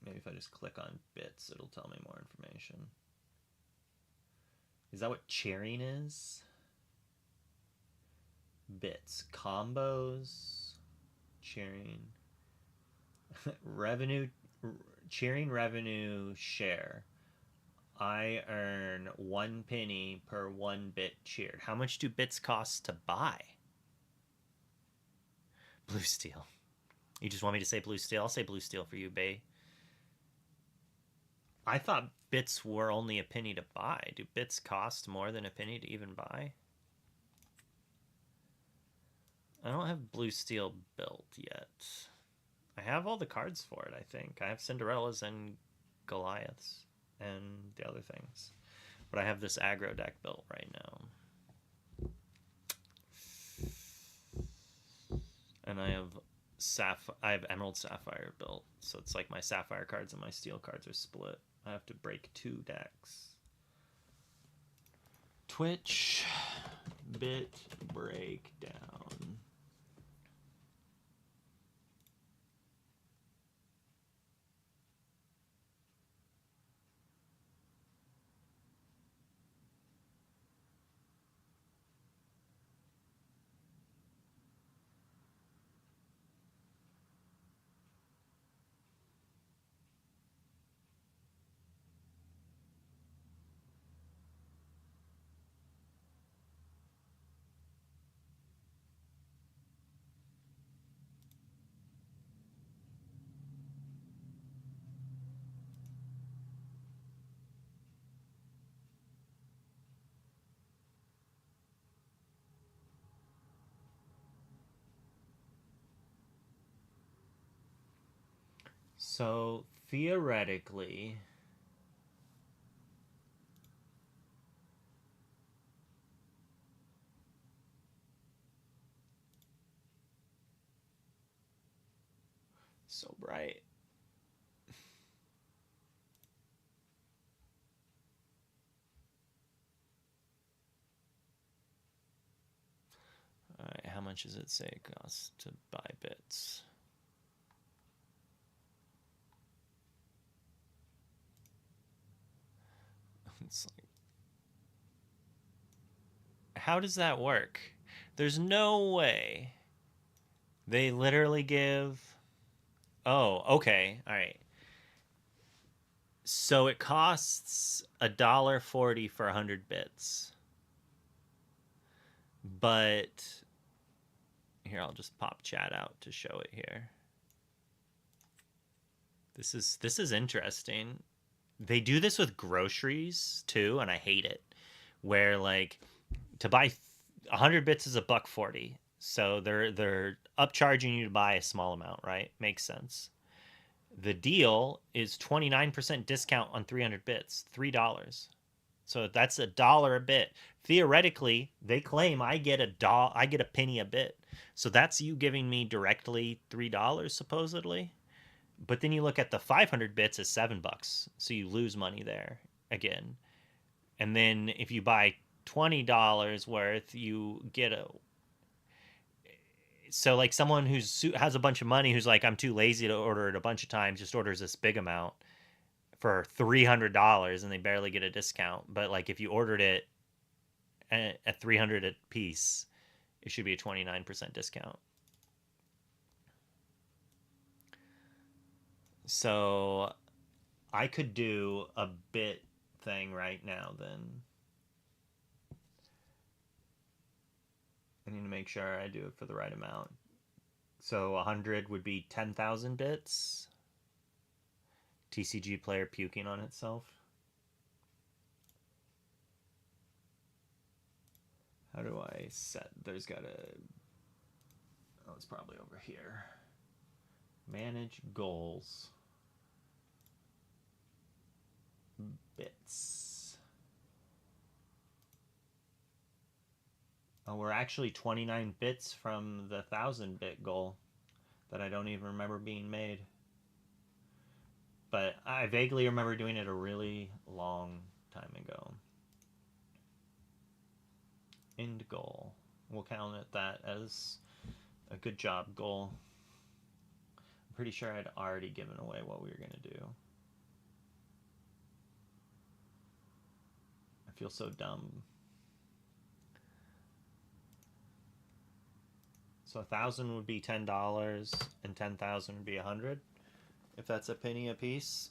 maybe if I just click on bits, it'll tell me more information. Is that what cheering is? Bits, combos, cheering, revenue, cheering revenue share. I earn 1 penny per 1 bit cheered. How much do bits cost to buy? Blue steel. You just want me to say blue steel? I'll say blue steel for you, Bay. I thought bits were only a penny to buy. Do bits cost more than a penny to even buy? I don't have blue steel built yet. I have all the cards for it, I think. I have Cinderellas and Goliaths and the other things. But I have this aggro deck built right now. And I have Emerald Sapphire built. So it's like my Sapphire cards and my Steel cards are split. I have to break 2 decks. Twitch bit breakdown. So theoretically, so bright. All right, how much does it say it costs to buy bits? It's like, how does that work? There's no way. They literally give... Oh, okay. All right. So it costs $1.40 for 100 bits. But here, I'll just pop chat out to show it here. This is interesting. They do this with groceries too, and I hate it. Where like to buy 100 bits is $1.40. So they're upcharging you to buy a small amount, right? Makes sense. The deal is 29% discount on 300 bits, $3. So that's $1 a bit. Theoretically, they claim I get a penny a bit. So that's you giving me directly $3 supposedly. But then you look at the 500 bits as $7, so you lose money there again. And then if you buy $20 worth, you get a... So like someone who has a bunch of money who's like, I'm too lazy to order it a bunch of times, just orders this big amount for $300 and they barely get a discount. But like if you ordered it at $300 a piece, it should be a 29% discount. So I could do a bit thing right now then. I need to make sure I do it for the right amount. So 100 would be 10,000 bits. TCG player puking on itself. How do I set? There's got a... Oh, it's probably over here. Manage goals. Bits. Oh, we're actually 29 bits from the 1,000-bit goal that I don't even remember being made. But I vaguely remember doing it a really long time ago. End goal. We'll count it that as a good job goal. I'm pretty sure I'd already given away what we were going to do. I feel so dumb. So 1,000 would be $10 and 10,000 would be 100. If that's a penny a piece,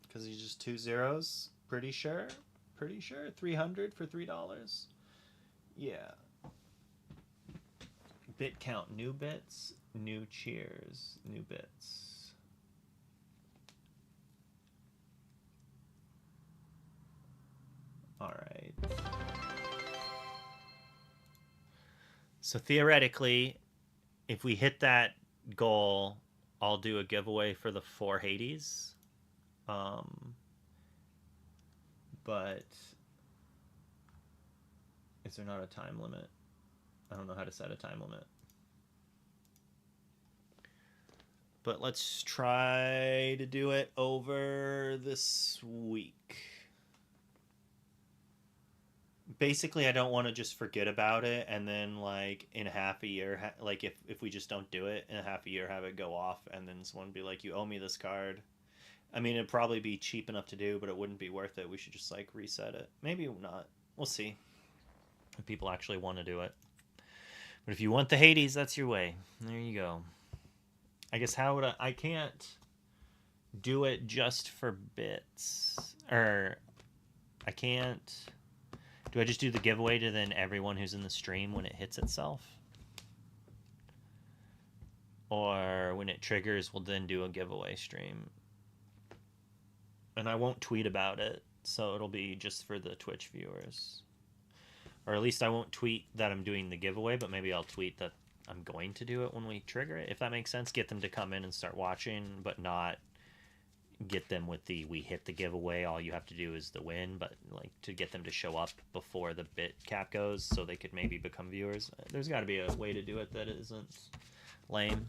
because he's just 2 zeros. Pretty sure. 300 for $3. Yeah. Bit count. New bits. New cheers. New bits. All right. So theoretically, if we hit that goal, I'll do a giveaway for the 4 Hades. But is there not a time limit? I don't know how to set a time limit. But let's try to do it over this week. Basically, I don't want to just forget about it and then, like, in half a year, like, if we just don't do it, in a half a year have it go off and then someone be like, you owe me this card. I mean, it'd probably be cheap enough to do, but it wouldn't be worth it. We should just, like, reset it. Maybe not. We'll see if people actually want to do it. But if you want the Hades, that's your way. There you go. I guess how would I can't do it just for bits. Or I can't... Do I just do the giveaway to then everyone who's in the stream when it hits itself? Or when it triggers, we'll then do a giveaway stream. And I won't tweet about it, so it'll be just for the Twitch viewers. Or at least I won't tweet that I'm doing the giveaway, but maybe I'll tweet that I'm going to do it when we trigger it, if that makes sense. Get them to come in and start watching, but not get them with the we hit the giveaway, all you have to do is the win, but like to get them to show up before the bit cap goes so they could maybe become viewers. There's got to be a way to do it that isn't lame.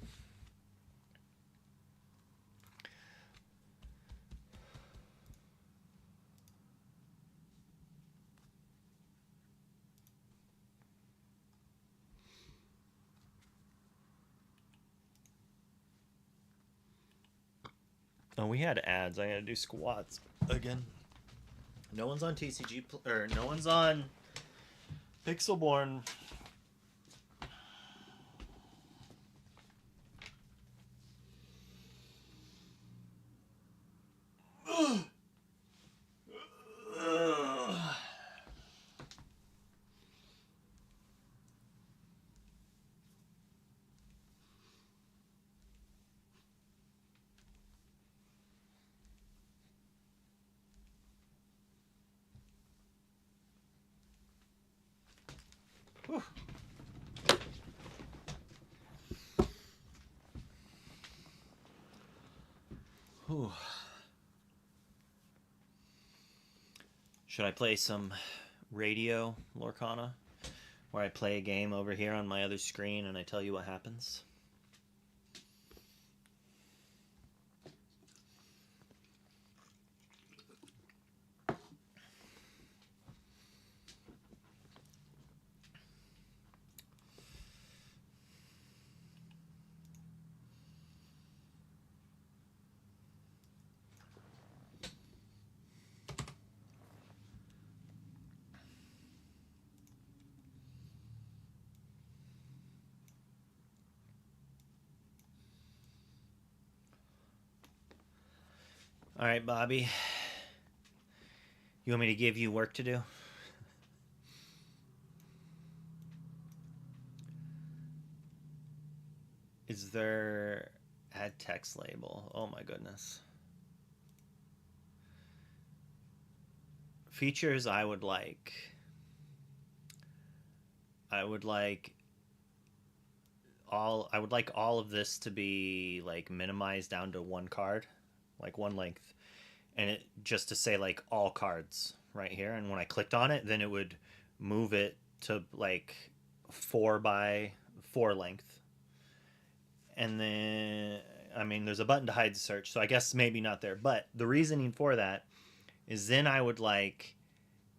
Oh, we had ads. I gotta do squats again. No one's on TCG, or no one's on Pixelborn. Should I play some radio Lorcana, where I play a game over here on my other screen and I tell you what happens? All right, Bobby. You want me to give you work to do? Is there... Add text label. Oh my goodness. Features I would like. I would like all of this to be like minimized down to one card, like one length, and it just to say like all cards right here, and when I clicked on it, then it would move it to like 4x4 length. And then, I mean, there's a button to hide search, so I guess maybe not there. But the reasoning for that is then I would like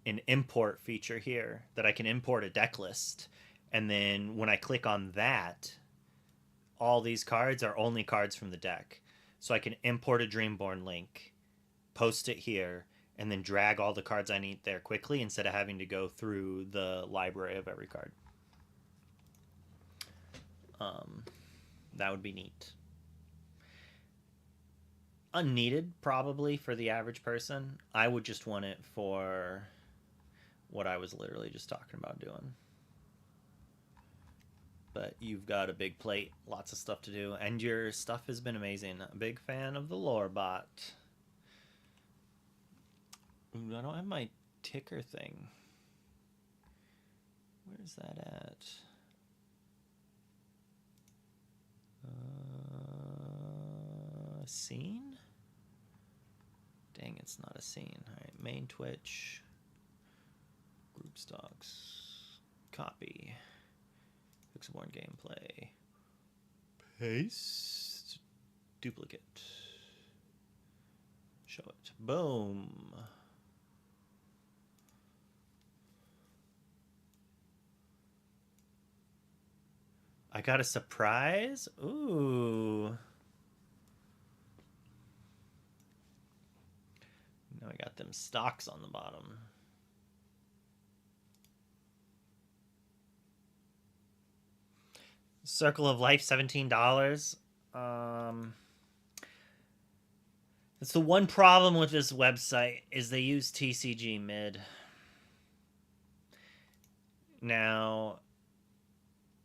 an import feature here that I can import a deck list. And then when I click on that, all these cards are only cards from the deck. So I can import a Dreamborn link, post it here, and then drag all the cards I need there quickly instead of having to go through the library of every card. That would be neat. Unneeded, probably, for the average person. I would just want it for what I was literally just talking about doing. But you've got a big plate, lots of stuff to do, and your stuff has been amazing. A big fan of the lore bot. Ooh, I don't have my ticker thing. Where's that at? Scene? Dang, it's not a scene. All right, main Twitch. Group stocks. Copy. Pixelborn gameplay. Paste. Duplicate. Show it. Boom. I got a surprise? Ooh. Now I got them stocks on the bottom. Circle of Life, $17. That's the one problem with this website is they use TCG mid. Now,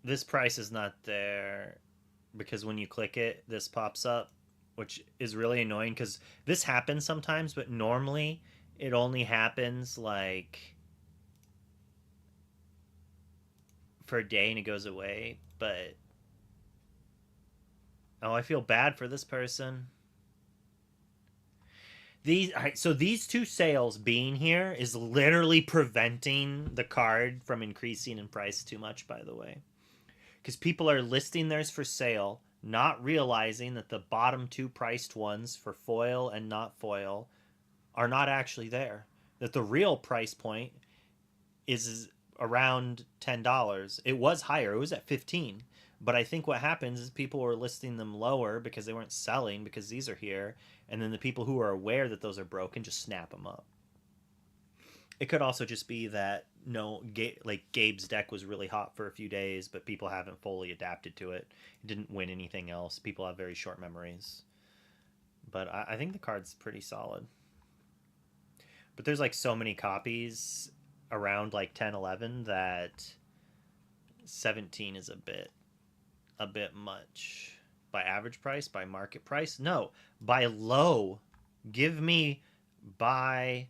this price is not there because when you click it, this pops up, which is really annoying because this happens sometimes, but normally it only happens like for a day and it goes away. But oh, I feel bad for this person. So these two sales being here is literally preventing the card from increasing in price too much, by the way. Because people are listing theirs for sale, not realizing that the bottom two priced ones for foil and not foil are not actually there. That the real price point is around $10. It was higher. It was at 15. But I think what happens is people were listing them lower because they weren't selling because these are here. And then the people who are aware that those are broken just snap them up. It could also just be that Gabe's deck was really hot for a few days, but people haven't fully adapted to it. It didn't win anything else. People have very short memories. But I think the card's pretty solid. But there's like so many copies around like 10, 11 that 17 is a bit much. By average price? By market price? No. By low. Give me by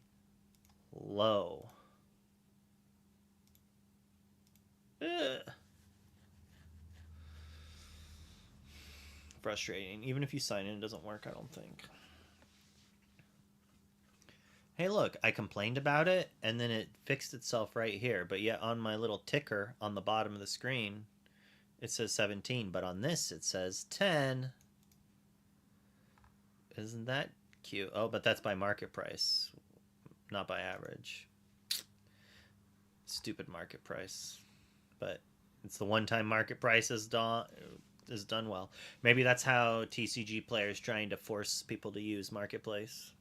low. Ugh. Frustrating. Even if you sign in, it doesn't work, I don't think. Hey, look, I complained about it, and then it fixed itself right here. But yet on my little ticker on the bottom of the screen, it says 17. But on this, it says 10. Isn't that cute? Oh, but that's by market price, not by average. Stupid market price. But it's the one-time market price is done well. Maybe that's how TCG players trying to force people to use Marketplace.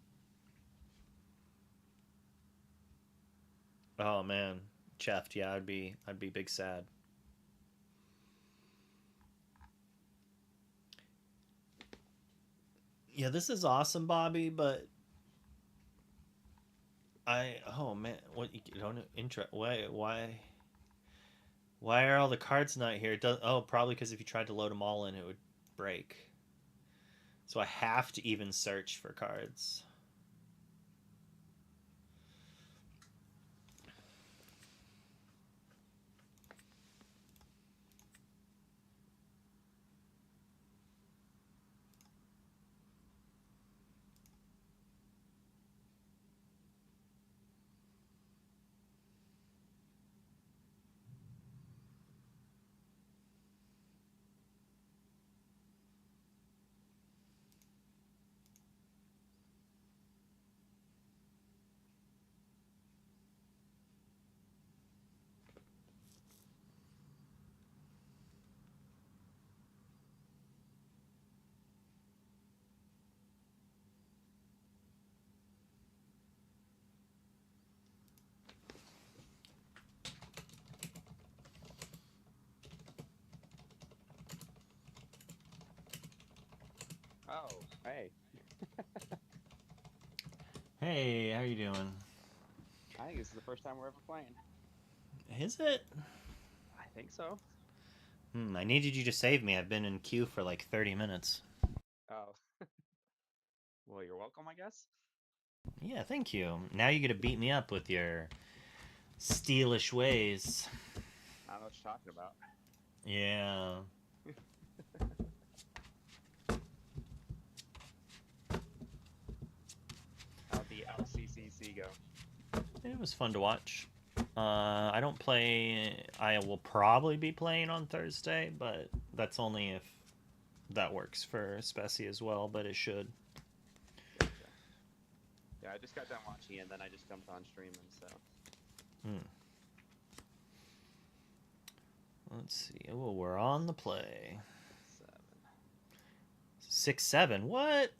Oh man, Cheft, yeah, I'd be big sad. Yeah, this is awesome, Bobby, but oh man, what you don't why are all the cards not here? It does, probably because if you tried to load them all in, it would break. So I have to even search for cards. Oh, hey. Hey, how you doing? I think this is the first time we're ever playing. Is it? I think so. I needed you to save me. I've been in queue for like 30 minutes. Oh. Well, you're welcome, I guess. Yeah, thank you. Now you get to beat me up with your steelish ways. I don't know what you're talking about. Yeah. How'd the LCCC go? It was fun to watch. I don't play. I will probably be playing on Thursday, but that's only if that works for Specie as well, but it should. Gotcha. Yeah, I just got done watching it, and then I just jumped on streaming, so. Let's see. Oh, we're on the play. 7. 6-7. What?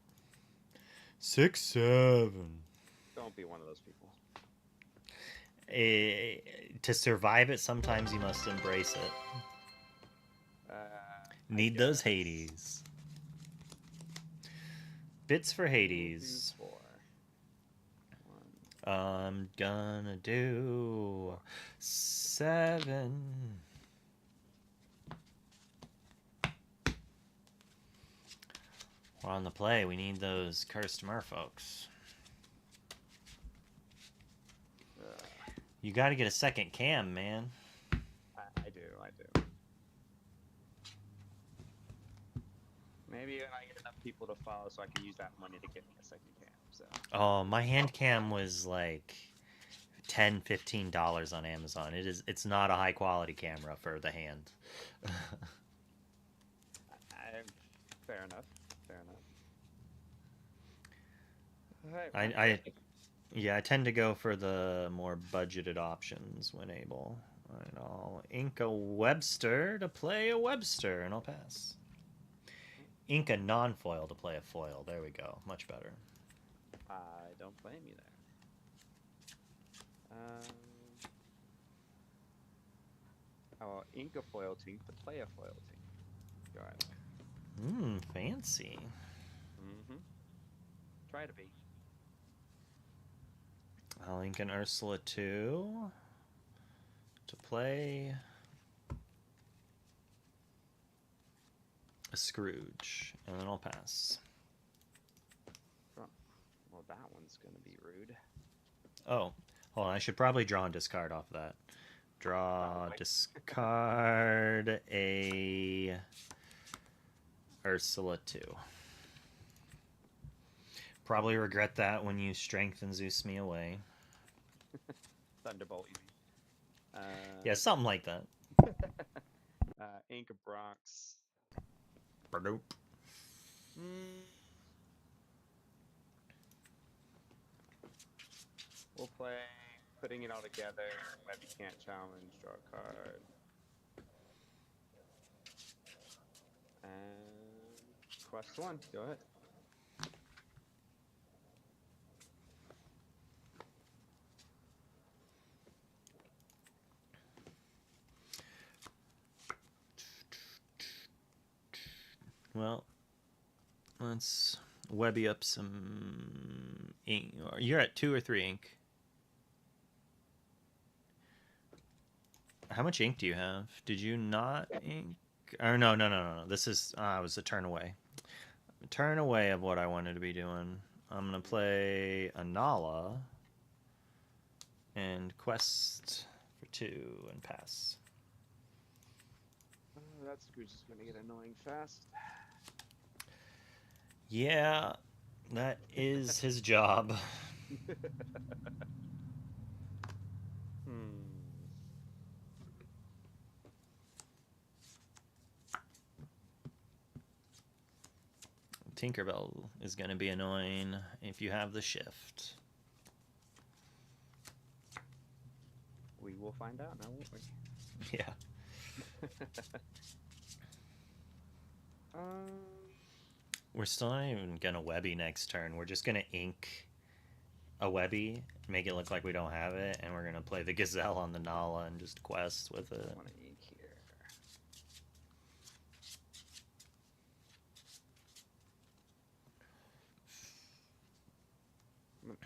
6-7. Don't be one of those people. To survive it, sometimes you must embrace it. Need those Hades. Bits for Hades. 2, 4. 1. I'm gonna do 7. We're on the play. We need those cursed merfolks. You got to get a second cam, man. I do. Maybe when I get enough people to follow, so I can use that money to get me a second cam. So. Oh, my hand cam was like $10, $15 on Amazon. It's not a high quality camera for the hand. Fair enough. I tend to go for the more budgeted options when able. And I'll ink a Webster to play a Webster, and I'll pass. Ink a non-foil to play a foil. There we go. Much better. I don't blame you there. I'll ink a foil tink to play a foil tink. Go ahead. Fancy. Try to be. I'll ink an Ursula 2 to play a Scrooge, and then I'll pass. Well, that one's going to be rude. Oh, hold on. I should probably draw and discard off that. Draw, discard a Ursula 2. Probably regret that when you strengthen Zeus me away. Thunderbolt, you mean? Yeah, something like that. Ink of Bronx. Nope. We'll play putting it all together. Maybe can't challenge, draw a card. And quest 1, go ahead. Well, let's webby up some ink. You're at 2 or 3 ink. How much ink do you have? Did you not ink? Or no. This is I was a turn away. A turn away of what I wanted to be doing. I'm gonna play a Nala and quest for 2 and pass. That Scrooge is gonna get annoying fast. Yeah, that is his job. Tinkerbell is going to be annoying if you have the shift. We will find out now, won't we? Yeah. We're still not even going to Webby next turn. We're just going to ink a Webby, make it look like we don't have it, and we're going to play the Gazelle on the Nala and just quest with it. I want to ink here.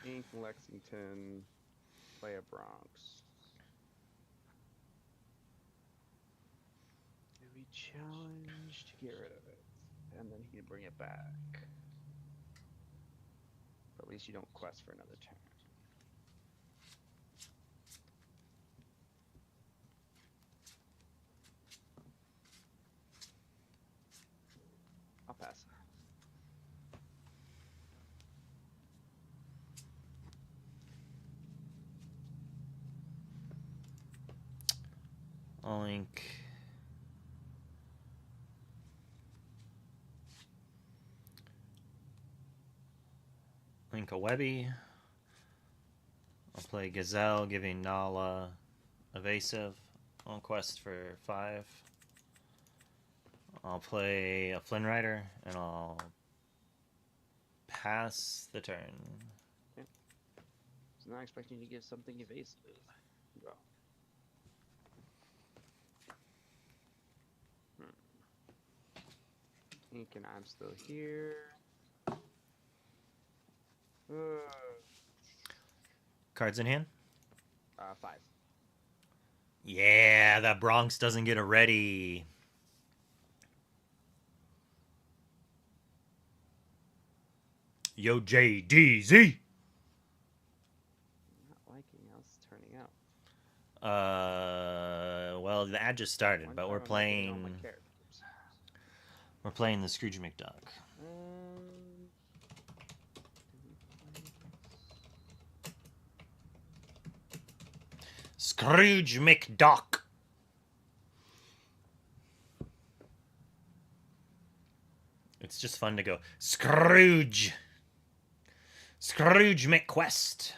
Ink Lexington, play a Bronx. We challenge to get rid of it, and then he'd bring it back. But at least you don't quest for another turn. I'll pass. I'll ink. Link a Webby. I'll play Gazelle, giving Nala evasive on quest for 5. I'll play a Flynn Rider, and I'll pass the turn. Okay. So not expecting you to give something evasive. Go. Ink and I'm still here. Cards in hand? 5. Yeah, that Bronx doesn't get a ready. Yo, JDZ! Not liking how it's turning out. Well, the ad just started, but we're playing. We're playing the Scrooge McDuck. Scrooge McDuck. It's just fun to go Scrooge. Scrooge McQuest.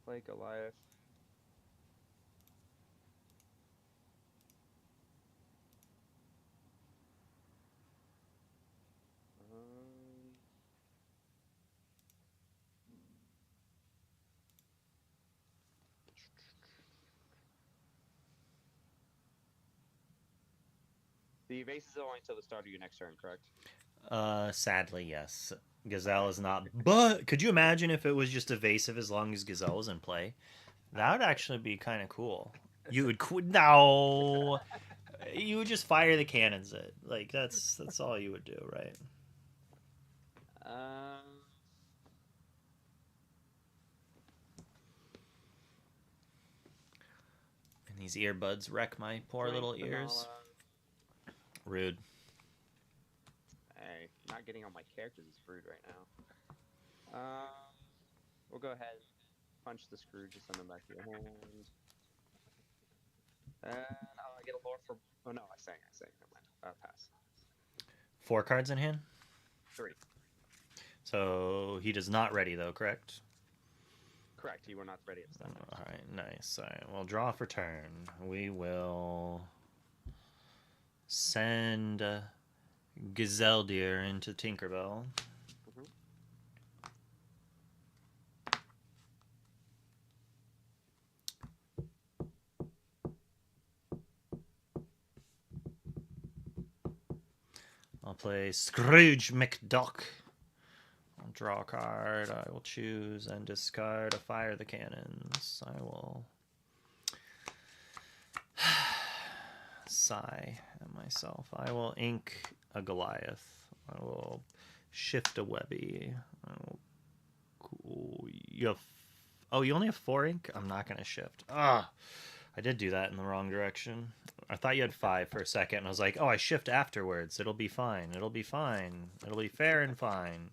Play Goliath. The evasive is only until the start of your next turn, correct? Sadly, yes. Gazelle is not. But could you imagine if it was just evasive as long as Gazelle was in play? That would actually be kind of cool. You would no. You would just fire the cannons at. Like that's all you would do, right? And these earbuds wreck my poor little ears. Rude. Hey, not getting on my characters is rude right now. We'll go ahead, punch the Scrooge, and send him back to your hand. And I'll get a lore for. Oh no, I sang. Never mind. Pass. 4 cards in hand? 3. So he does not ready though, correct? Correct. He will not ready at the time. All right, nice. All right, we'll draw for turn. We will send Gazelle Deer into Tinkerbell. I'll play Scrooge McDuck. I'll draw a card. I will choose and discard a Fire the Cannons. I will sigh at myself. I will ink a Goliath. I will shift a Webby. I will... Cool. You have... Oh, you only have 4 ink? I'm not going to shift. Ah, I did do that in the wrong direction. I thought you had 5 for a second, and I was like, oh, I shift afterwards. It'll be fine. It'll be fine. It'll be fair and fine.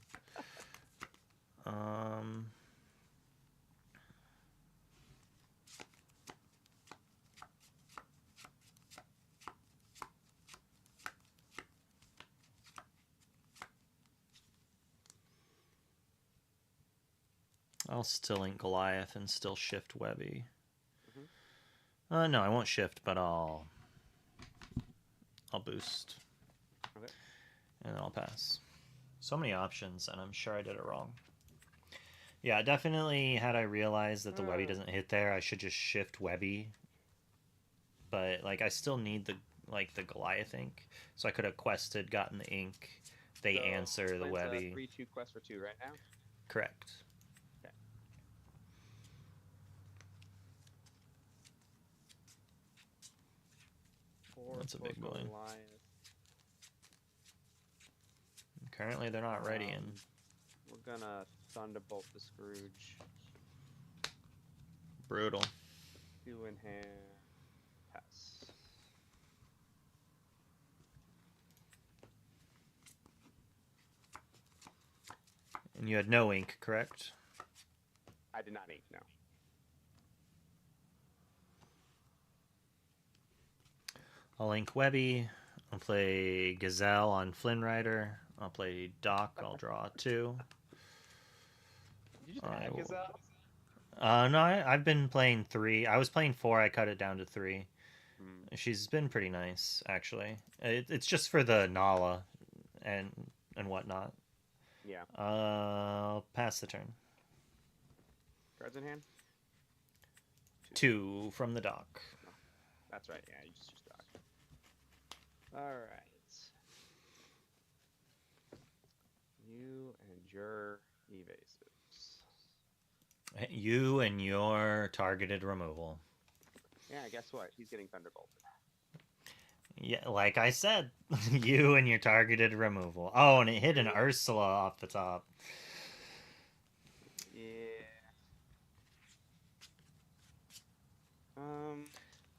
I'll still ink Goliath and still shift Webby. No, I won't shift, but I'll boost. Okay. And then I'll pass. So many options, and I'm sure I did it wrong. Yeah, definitely, had I realized that the Webby doesn't hit there, I should just shift Webby. But, like, I still need the Goliath ink. So I could have quested, gotten the ink. They answer the Webby. 3/2 quest for 2 right now? Correct. Okay. That's a big boy. Goliath. Currently, they're not ready in. We're gonna Thunderbolt the Scrooge. Brutal. 2 in hand. Pass. And you had no ink, correct? I did not ink, no. I'll ink Webby. I'll play Gazelle on Flynn Rider. I'll play Doc. I'll draw 2. Did you just add Gazelle? No, I've been playing 3. I was playing 4. I cut it down to 3. She's been pretty nice, actually. It's just for the Nala and whatnot. Yeah. I'll pass the turn. Cards in hand? 2 from the dock. Oh, that's right, yeah, you just use dock. Alright. You and your evasives. You and your targeted removal. Yeah, guess what? He's getting Thunderbolted. Yeah, like I said, you and your targeted removal. Oh, and it hit an Ursula off the top. Yeah.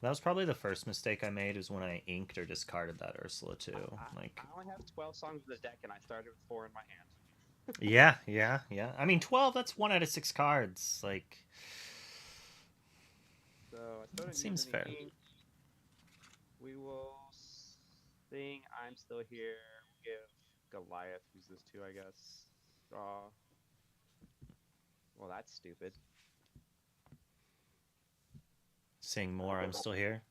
That was probably the first mistake I made, is when I inked or discarded that Ursula too. I only have 12 songs in the deck, and I started with 4 in my hand. Yeah. I mean, 12, that's 1 out of 6 cards. Like, so I still it seems fair. Ink. We will sing I'm Still Here. We'll give Goliath, who's this too, I guess. Draw. Well, that's stupid. Sing more, I'm Still Here.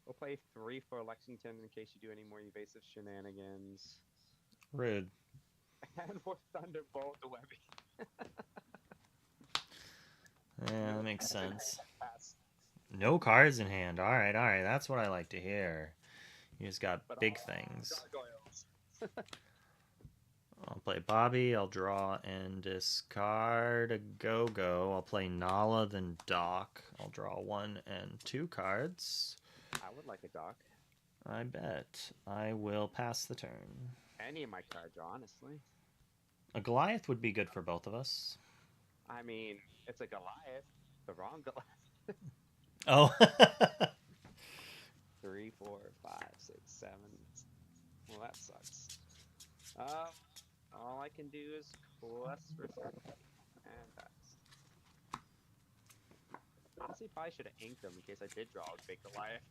We'll play 3 for Lexington in case you do any more evasive shenanigans. Rude. And we'll Thunderbolt the Webby. Yeah, that makes sense. No cards in hand. All right. That's what I like to hear. You just got big things. I'll play Bobby. I'll draw and discard a Go-Go. I'll play Nala, then Doc. I'll draw 1 and 2 cards. I would like a Doc. I bet. I will pass the turn. Any of my cards, honestly. A Goliath would be good for both of us. I mean, it's a Goliath. The wrong Goliath. Oh. 3, 4, 5, 6, 7. Well, that sucks. All I can do is quest for 3 and pass. Honestly, probably should have inked them in case I did draw a big Goliath.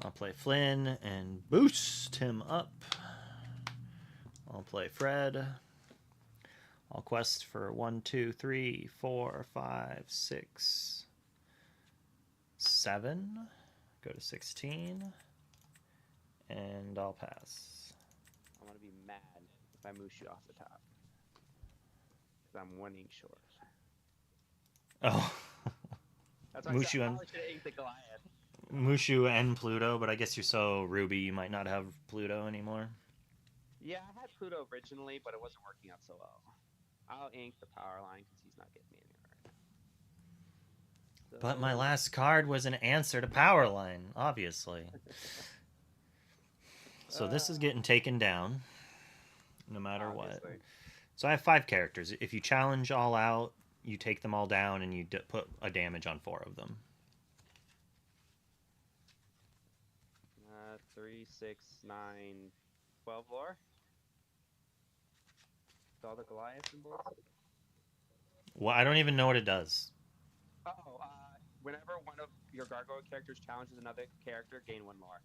I'll play Flynn and boost him up. I'll play Fred. I'll quest for 1, 2, 3, 4, 5, 6, 7. Go to 16. And I'll pass. I'm going to be mad if I moosh you off the top. Because I'm 1 ink short. Oh. That's why I said I probably should have inked the Goliath. Mushu and Pluto, but I guess you're so Ruby, you might not have Pluto anymore. Yeah, I had Pluto originally, but it wasn't working out so well. I'll ink the power line because he's not getting me anywhere. So, but my last card was an answer to Powerline, obviously. So this is getting taken down, no matter what. So I have 5 characters. If you challenge all out, you take them all down, and you put a damage on 4 of them. 3, 6, 9, 12 lore. With all the Goliath symbols. Well, I don't even know what it does. Oh, whenever one of your gargoyle characters challenges another character, gain 1 lore.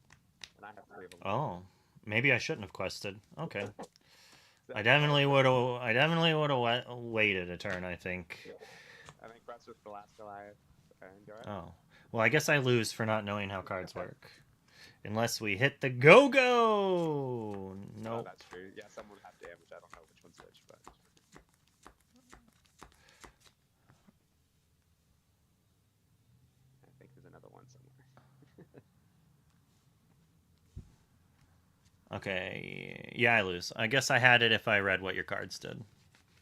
And I have 3 of them. Oh, maybe I shouldn't have quested. Okay. I definitely would have waited a turn, I think. I think that's with the last Goliath. Oh. Well, I guess I lose for not knowing how cards work. Unless we hit the Go-Go! Nope. Oh, that's true. Yeah, someone would have damage. I don't know which one's which, but... I think there's another one somewhere. Okay. Yeah, I lose. I guess I had it if I read what your cards did.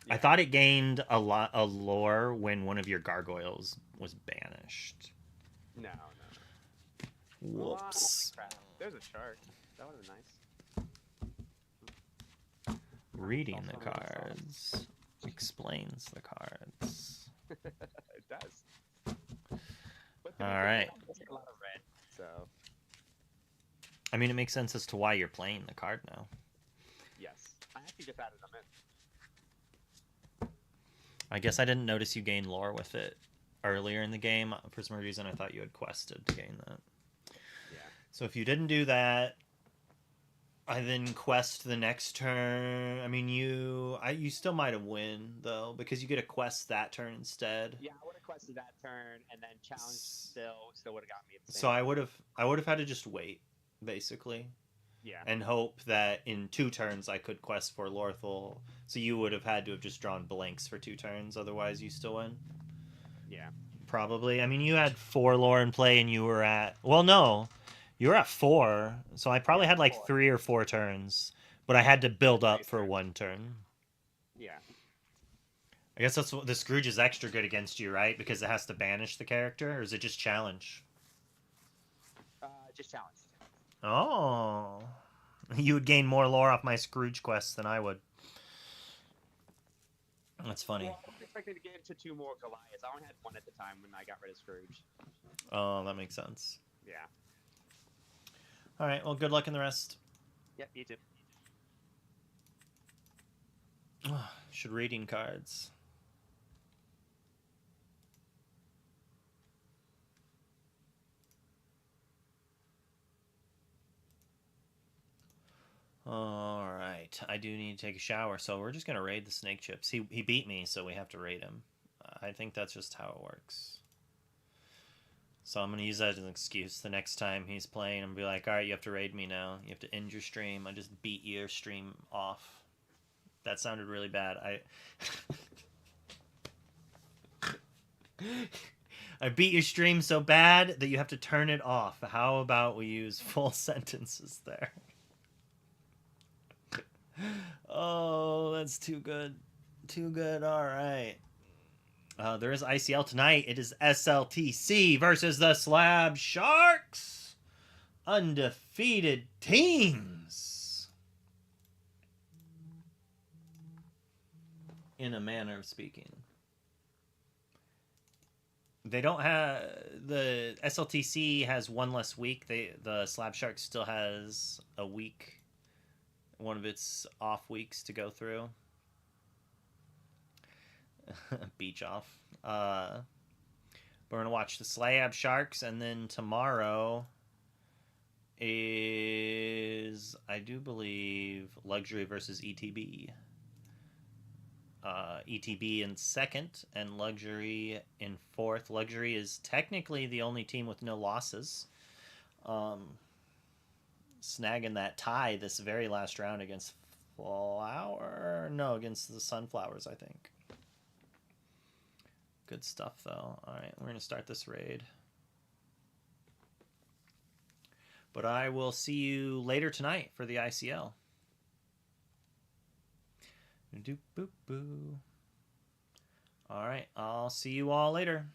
I thought it gained a lot of lore when one of your gargoyles was banished. No. Whoops. Crap. There's a shark. That would have been nice. Reading the cards explains the cards. It does. But All right. There's a lot of red, so. I mean, it makes sense as to why you're playing the card now. Yes. I actually just added them in. I guess I didn't notice you gain lore with it earlier in the game. For some reason, I thought you had quested to gain that. Yeah. So if you didn't do that, I then quest the next turn. I mean, you still might have win though, because you get a quest that turn instead. Yeah, I would have quested that turn, and then challenge still would have got me at the same So time. I would have had to just wait, basically. Yeah. And hope that in 2 turns I could quest for Lorthel. So you would have had to have just drawn blanks for 2 turns, otherwise you still win. Yeah. Probably. I mean, you had 4 lore in play, and you were at... Well, no. You were at 4, so I probably had like 3 or 4 turns. But I had to build up for 1 turn. Yeah. I guess that's what the Scrooge is extra good against you, right? Because it has to banish the character, or is it just challenge? Just challenge. Oh. You would gain more lore off my Scrooge quests than I would. That's funny. Well, I was expecting to get into 2 more Goliaths. I only had 1 at the time when I got rid of Scrooge. Oh, that makes sense. Yeah. Alright, well, good luck in the rest. Yep, you too. Should reading cards. Alright, I do need to take a shower, so we're just going to raid the Snake Chips. He beat me, so we have to raid him. I think that's just how it works. So I'm going to use that as an excuse. The next time he's playing, I'm going to be like, alright, you have to raid me now. You have to end your stream. I just beat your stream off. That sounded really bad. I beat your stream so bad that you have to turn it off. How about we use full sentences there? Oh, that's too good. Too good. All right. There is ICL tonight. It is SLTC versus the Slab Sharks. Undefeated teams. In a manner of speaking. They don't have... The SLTC has 1 less week. The Slab Sharks still has a week. One of its off weeks to go through. Beach off. We're going to watch the Slab Sharks, and then tomorrow is, I do believe, Luxury versus ETB. ETB in 2nd, and Luxury in 4th. Luxury is technically the only team with no losses. Snagging that tie this very last round against against the Sunflowers, I think. Good stuff, though. Alright, we're going to start this raid. But I will see you later tonight for the ICL. Alright, I'll see you all later.